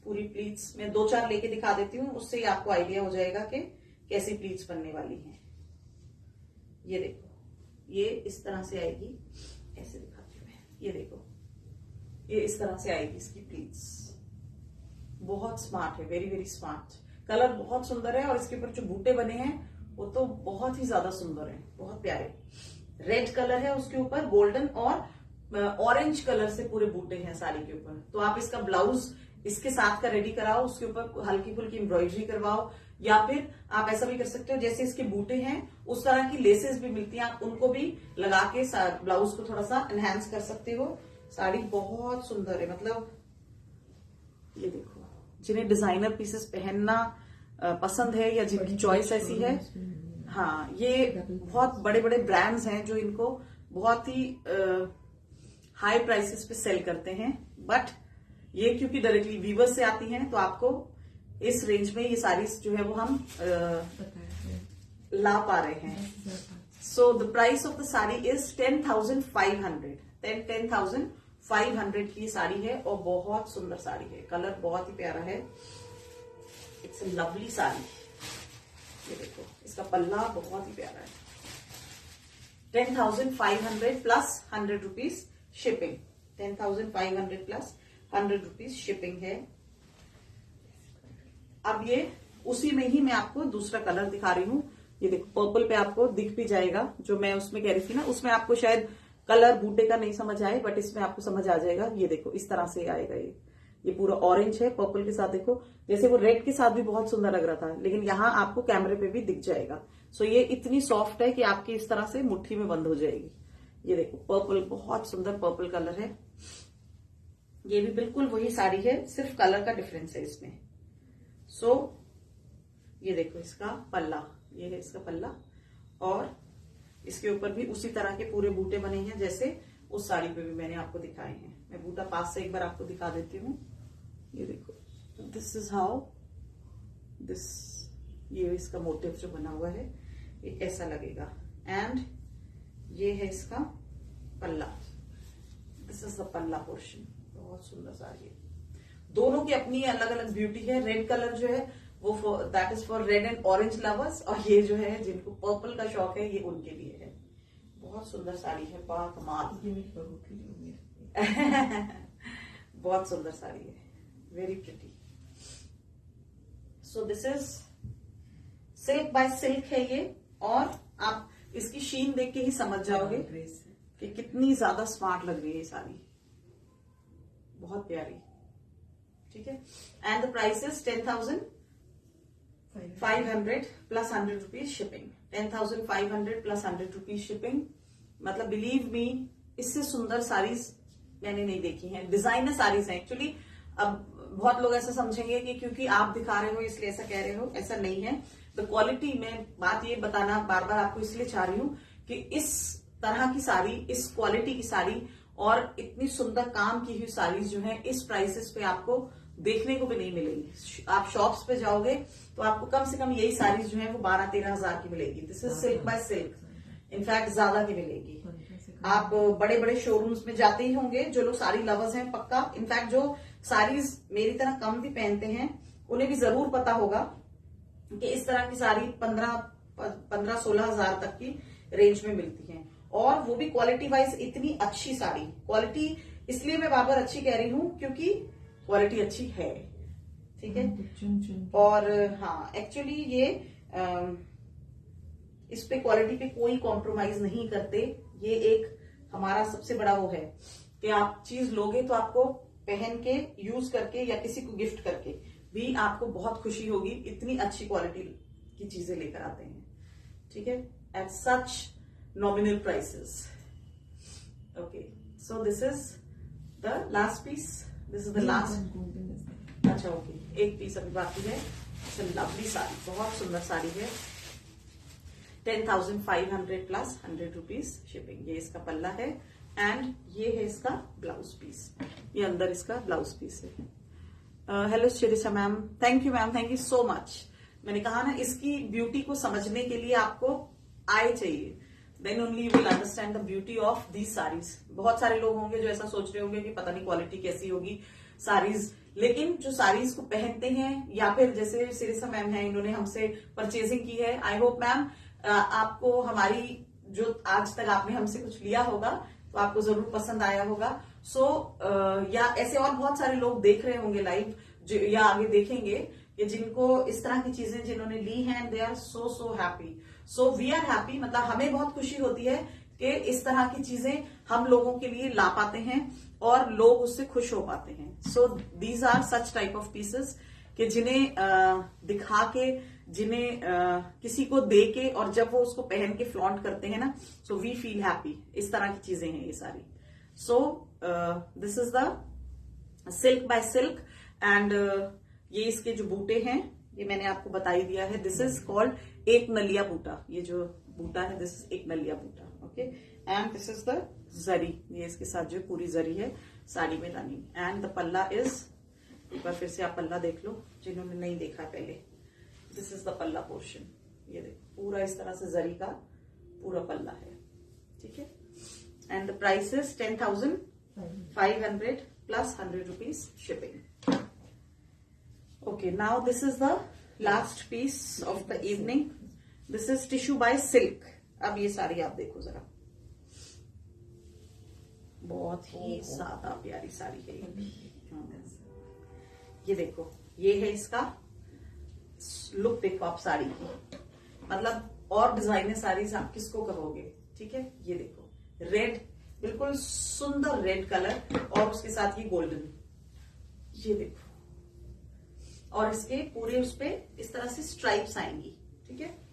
पूरी प्लीट्स मैं 2-4 लेके दिखा देती हूँ, उससे ही आपको आइडिया हो जाएगा कि कैसी प्लीट्स बनने वाली हैं। ये देखो, ये इस तरह से आएगी, ऐसे दिखाती हूँ मैं। ये देखो, ये इस तरह से आएगी इसकी प्लीट्स। बहुत स्मार्ट है, वेरी वेरी स्मार्ट। कलर बहुत सुंदर है और इसके ऊपर जो बूटे बने हैं वो तो बहुत ही ज्यादा सुंदर है, बहुत प्यारे। रेड कलर है उसके ऊपर, गोल्डन और ऑरेंज कलर से पूरे बूटे हैं साड़ी के ऊपर। तो आप इसका ब्लाउज इसके साथ का रेडी कराओ, उसके ऊपर हल्की फुल्की एम्ब्रॉयडरी करवाओ, या फिर आप ऐसा भी कर सकते हो जैसे इसके बूटे हैं उस तरह की लेसेस भी मिलती हैं, आप उनको भी लगा के ब्लाउज को थोड़ा सा एनहांस कर सकते हो। साड़ी बहुत सुंदर है, मतलब ये देखो, जिन्हें डिजाइनर पीसेस पहनना पसंद है या जिनकी चॉइस ऐसी है, हाँ, ये बहुत बड़े बड़े ब्रांड्स हैं जो इनको बहुत ही हाई प्राइसेस पे सेल करते हैं, बट ये क्योंकि डायरेक्टली वीवर से आती हैं तो आपको इस रेंज में ये साड़ीज जो है वो हम ला पा रहे हैं। सो the price of the sari is 10,500। 10,500 की साड़ी है और बहुत सुंदर साड़ी है, कलर बहुत ही प्यारा है। It's a lovely sari. ये देखो इसका पल्ला बहुत ही प्यारा है। 10,500 plus 100 rupees shipping. 10,500 plus 100 rupees shipping है। अब ये उसी में ही मैं आपको दूसरा कलर दिखा रही हूँ। ये देखो पर्पल पे आपको दिख भी जाएगा, जो मैं उसमें कह रही थी ना, उसमें आपको शायद कलर बूटे का नहीं समझ आए, बट इसमें आपको समझ आ जाएगा। ये देखो इस तरह से आएगा। ये पूरा ऑरेंज है पर्पल के साथ। देखो जैसे वो रेड के साथ भी बहुत सुंदर लग रहा था, लेकिन यहाँ आपको कैमरे पे भी दिख जाएगा। सो ये इतनी सॉफ्ट है कि आपकी इस तरह से मुट्ठी में बंद हो जाएगी। ये देखो पर्पल, बहुत सुंदर पर्पल कलर है। ये भी बिल्कुल वही साड़ी है, सिर्फ कलर का डिफरेंस है इसमें। सो ये देखो इसका पल्ला, ये है इसका पल्ला, और इसके ऊपर भी उसी तरह के पूरे बूटे बने हैं जैसे उस साड़ी पे भी मैंने आपको दिखाए हैं। मैं बूटा पास से एक बार आपको दिखा देती हूँ। ये देखो दिस इज हाउ दिस, ये इसका मोटिव जो बना हुआ है ये ऐसा लगेगा। एंड ये है इसका पल्ला। This is the palla portion. बहुत सुंदर साड़ी है। दोनों की अपनी अलग अलग ब्यूटी है। रेड कलर जो है वो that is for red and orange lovers, और ये जो है जिनको पर्पल का शौक है ये उनके लिए है। बहुत सुंदर साड़ी है, बा कमाल। ये मेरी बहू के लिए बहुत सुंदर साड़ी है, very pretty. So this is silk bye silk है ये, और आप इसकी शीन देख के ही समझ जाओगे कि कितनी ज्यादा स्मार्ट लग रही है ये साड़ी। बहुत प्यारी, ठीक है। And the price is 10,500 plus 100 rupees shipping. 10,500 plus 100 rupees shipping. मतलब बिलीव मी, इससे सुंदर साड़ीज मैंने नहीं देखी हैं। डिजाइनर साड़ीज हैं एक्चुअली। अब बहुत लोग ऐसा समझेंगे कि क्योंकि आप दिखा रहे हो इसलिए ऐसा कह रहे हो, ऐसा नहीं है। द क्वालिटी, मैं बात ये बताना बार बार आपको इसलिए चाह रही हूँ कि इस तरह की साड़ी, इस क्वालिटी की साड़ी और इतनी सुंदर काम की हुई साड़ीज जो है इस प्राइसेस पे आपको देखने को भी नहीं मिलेगी। आप शॉप्स पे जाओगे तो आपको कम से कम यही साड़ीज जो है वो 12-13 हजार की मिलेगी। This is silk bye silk, in fact ज्यादा की मिलेगी। आप बड़े बड़े शोरूम्स में जाते ही होंगे, जो लोग साड़ी लवर्स हैं पक्का, इनफैक्ट जो साड़ीज मेरी तरह कम भी पहनते हैं उन्हें भी जरूर पता होगा कि इस तरह की साड़ी 15-16 हजार तक की रेंज में मिलती है। और वो भी क्वालिटी वाइज इतनी अच्छी साड़ी। क्वालिटी इसलिए मैं बार बार अच्छी कह रही हूँ क्योंकि क्वालिटी अच्छी है, ठीक है। और हाँ, एक्चुअली ये इस पे क्वालिटी पे कोई कॉम्प्रोमाइज नहीं करते। ये एक हमारा सबसे बड़ा वो है कि आप चीज लोगे तो आपको पहन के, यूज करके या किसी को गिफ्ट करके भी आपको बहुत खुशी होगी। इतनी अच्छी क्वालिटी की चीजें लेकर आते हैं, ठीक है, at such nominal prices. Okay, so this is the last piece. This is the last. अच्छा ओके, एक पीस अभी बाकी है। लवली साड़ी, बहुत सुंदर साड़ी है। 10,500 प्लस 100 रुपीज शिपिंग। ये इसका पल्ला है एंड ये है इसका ब्लाउज पीस। ये अंदर इसका ब्लाउज पीस है। Hello Shirisha ma'am, thank you ma'am, thank you so much. मैंने कहा ना, इसकी ब्यूटी को समझने के लिए आपको आए चाहिए, then only you will understand the beauty of these saris. बहुत सारे लोग होंगे जो ऐसा सोच रहे होंगे कि पता नहीं क्वालिटी कैसी होगी साड़ीज, लेकिन जो साड़ीज को पहनते हैं या फिर जैसे शिरिषा मैम है, इन्होंने हमसे परचेजिंग की है। आई होप मैम आपको हमारी, जो आज तक आपने हमसे कुछ लिया होगा तो आपको जरूर पसंद आया होगा। सो या ऐसे और बहुत सारे लोग देख रहे होंगे लाइव या आगे देखेंगे कि जिनको इस तरह की चीजें जिन्होंने ली हैं, they are so happy. So we are happy, मतलब हमें बहुत खुशी होती है कि इस तरह की चीजें हम लोगों के लिए ला पाते हैं और लोग उससे खुश हो पाते हैं। So these are such type of pieces कि जिन्हें दिखा के, जिन्हें किसी को दे के, और जब वो उसको पहन के फ्लॉन्ट करते हैं ना, सो वी फील हैप्पी। इस तरह की चीजें हैं ये सारी। सो this is the silk bye silk and ये इसके जो बूटे हैं ये मैंने आपको बता ही दिया है। दिस इज कॉल्ड एक नलिया बूटा। ये जो बूटा है दिस इज एक नलिया बूटा, okay. And this is the zari, ये इसके साथ जो पूरी जरी है साड़ी में running. And the palla is, एक बार फिर से आप पल्ला देख लो जिन्होंने नहीं देखा पहले। This is the palla portion, ये देखो पूरा इस तरह से जरी का पूरा पल्ला है, ठीक है। And the price is 10,500 plus 100 rupees shipping. Okay, now this is the last piece of the evening. This is tissue by silk. अब ये साड़ी आप देखो जरा, बहुत ही ज्यादा प्यारी साड़ी है ये देखो, ये है इसका लुक, देखो आप साड़ी की, मतलब और डिजाइनर साड़ीज आप किसको कहोगे, ठीक है। ये देखो रेड, बिल्कुल सुंदर रेड कलर और उसके साथ ये गोल्डन, ये देखो, और इसके पूरे उस पे इस तरह से स्ट्राइप्स आएंगी, ठीक है।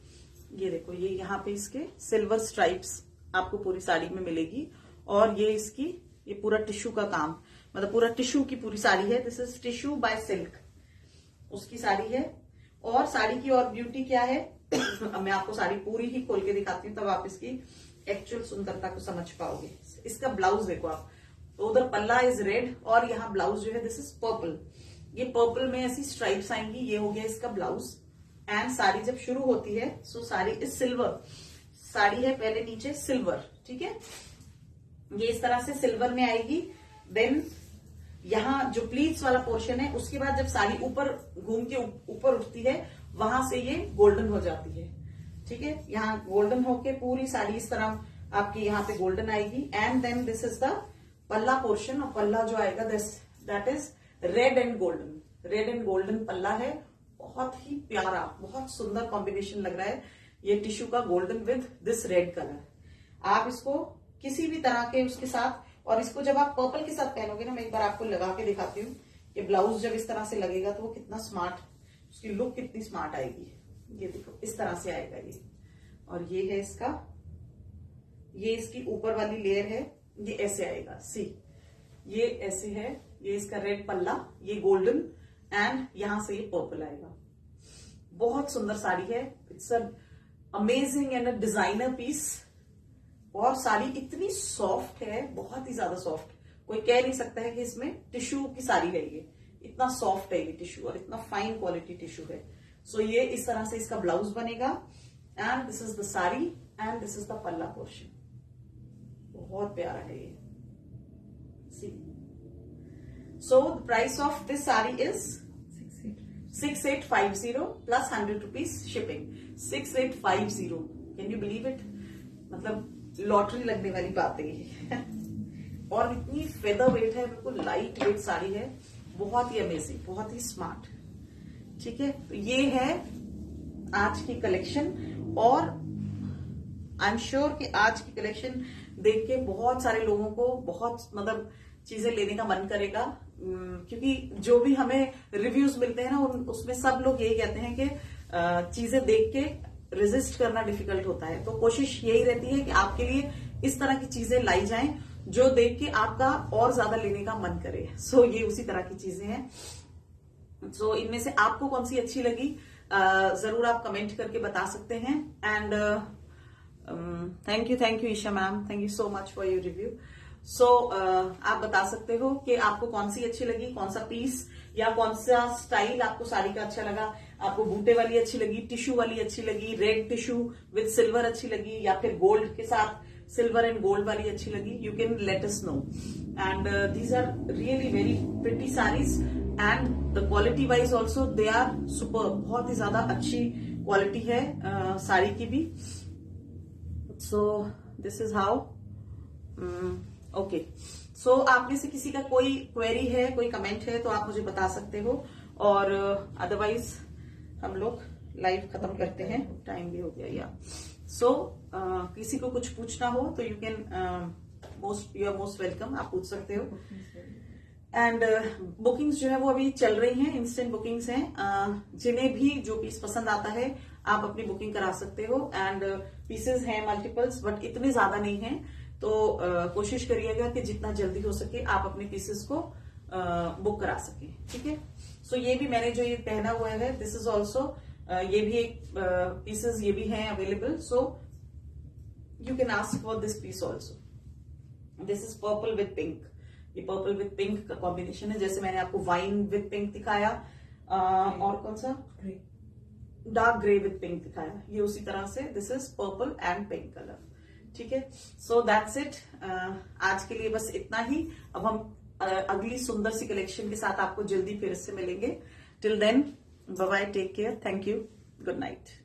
ये देखो, ये यहाँ पे इसके सिल्वर स्ट्राइप्स आपको पूरी साड़ी में मिलेगी। और ये इसकी, ये पूरा टिश्यू का काम, मतलब पूरा टिश्यू की पूरी साड़ी है। This is tissue by silk, उसकी साड़ी है। और साड़ी की और ब्यूटी क्या है अब मैं आपको साड़ी पूरी ही खोल के दिखाती हूँ, तब आप इसकी एक्चुअल सुंदरता को समझ पाओगे। इसका ब्लाउज देखो आप, तो उधर पल्ला इज रेड और यहाँ ब्लाउज जो है दिस इज पर्पल। ये पर्पल में ऐसी स्ट्राइप्स आएंगी, ये हो गया इसका ब्लाउज। एंड साड़ी जब शुरू होती है, सो साड़ी इज सिल्वर, साड़ी है पहले नीचे सिल्वर, ठीक है। ये इस तरह से सिल्वर में आएगी। देन यहाँ जो प्लीट्स वाला पोर्शन है, उसके बाद जब साड़ी ऊपर घूम के ऊपर उठती है, वहां से ये गोल्डन हो जाती है, ठीक है। यहाँ गोल्डन होके पूरी साड़ी इस तरह आपकी यहाँ पे गोल्डन आएगी। And then this is the palla portion, और पल्ला जो आएगा that is red and golden. Red and golden पल्ला है, बहुत ही प्यारा, बहुत सुंदर कॉम्बिनेशन लग रहा है ये टिश्यू का golden with this red colour. आप इसको किसी भी तरह के उसके साथ, और इसको जब आप पर्पल के साथ पहनोगे ना, मैं एक बार आपको लगा के दिखाती हूँ कि ब्लाउज जब इस तरह से लगेगा तो वो कितना स्मार्ट, उसकी लुक कितनी स्मार्ट आएगी। ये देखो इस तरह से आएगा ये, और ये है इसका, ये इसकी ऊपर वाली लेयर है, ये ऐसे आएगा, सी ये ऐसे है, ये इसका रेड पल्ला, ये गोल्डन, एंड यहां से ये पर्पल आएगा। बहुत सुंदर साड़ी है, it's a amazing and a designer piece. और साड़ी इतनी सॉफ्ट है, बहुत ही ज्यादा सॉफ्ट, कोई कह नहीं सकता है कि इसमें टिश्यू की साड़ी है। ये इतना सॉफ्ट है ये टिश्यू, और इतना फाइन क्वालिटी टिश्यू है। सो ये इस तरह से इसका ब्लाउज बनेगा। And this is the sari and this is the palla portion. बहुत प्यारा है ये। See, so the price of this sari is 6850 plus 100 rupees shipping. 6850, can you believe it? मतलब लॉटरी लगने वाली बात है ये। और इतनी फेदर वेट है, बिल्कुल लाइट वेट साड़ी है, बहुत ही अमेजिंग, बहुत ही स्मार्ट, ठीक है। तो ये है आज की कलेक्शन, और आई एम श्योर कि आज की कलेक्शन देख के बहुत सारे लोगों को बहुत मतलब चीजें लेने का मन करेगा, क्योंकि जो भी हमें रिव्यूज मिलते हैं ना, उसमें सब लोग यही कहते हैं कि चीजें देख के रेजिस्ट करना डिफिकल्ट होता है। तो कोशिश यही रहती है कि आपके लिए इस तरह की चीजें लाई जाएं जो देख के आपका और ज्यादा लेने का मन करे। सो ये उसी तरह की चीजें हैं। सो इनमें से आपको कौन सी अच्छी लगी जरूर आप कमेंट करके बता सकते हैं। And thank you Isha ma'am, thank you so much for your review. So आप बता सकते हो कि आपको कौन सी अच्छी लगी, कौन सा पीस या कौन सा स्टाइल आपको साड़ी का अच्छा लगा। आपको बूटे वाली अच्छी लगी, टिश्यू वाली अच्छी लगी, रेड टिश्यू विद सिल्वर अच्छी लगी, या फिर गोल्ड के साथ सिल्वर एंड गोल्ड वाली अच्छी लगी। You can let us know. And these are really very pretty saris, and the quality wise also they are super. बहुत ही ज्यादा अच्छी क्वालिटी है साड़ी की भी। So this is how. Okay, so आप में से किसी का कोई क्वेरी है, कोई कमेंट है, तो आप मुझे बता सकते हो। और अदरवाइज हम लोग लाइव खत्म करते हैं, टाइम भी हो गया या। सो किसी को कुछ पूछना हो तो you can you are most welcome, आप पूछ सकते हो। एंड बुकिंग्स जो है वो अभी चल रही हैं, इंस्टेंट बुकिंग्स हैं। जिन्हें भी जो पीस पसंद आता है आप अपनी बुकिंग करा सकते हो। एंड पीसेस हैं मल्टीपल्स, बट इतने ज्यादा नहीं हैं, तो कोशिश करिएगा कि जितना जल्दी हो सके आप अपने पीसेस को बुक करा सके, ठीक है। सो ये भी मैंने जो ये पहना हुआ है, दिस इज ऑल्सो, ये भी एक पीसेस ये भी हैं available. So you can ask for this piece also. This is purple with pink, ये पर्पल विथ पिंक का कॉम्बिनेशन है, जैसे मैंने आपको वाइन विथ पिंक दिखाया, और कौन सा grey. Dark grey with pink दिखाया, ये उसी तरह से this is purple and pink colour. ठीक है, सो दैट्स इट। आज के लिए बस इतना ही। अब हम अगली सुंदर सी कलेक्शन के साथ आपको जल्दी फिर से मिलेंगे। Till then, bye bye, take care, thank you, good night.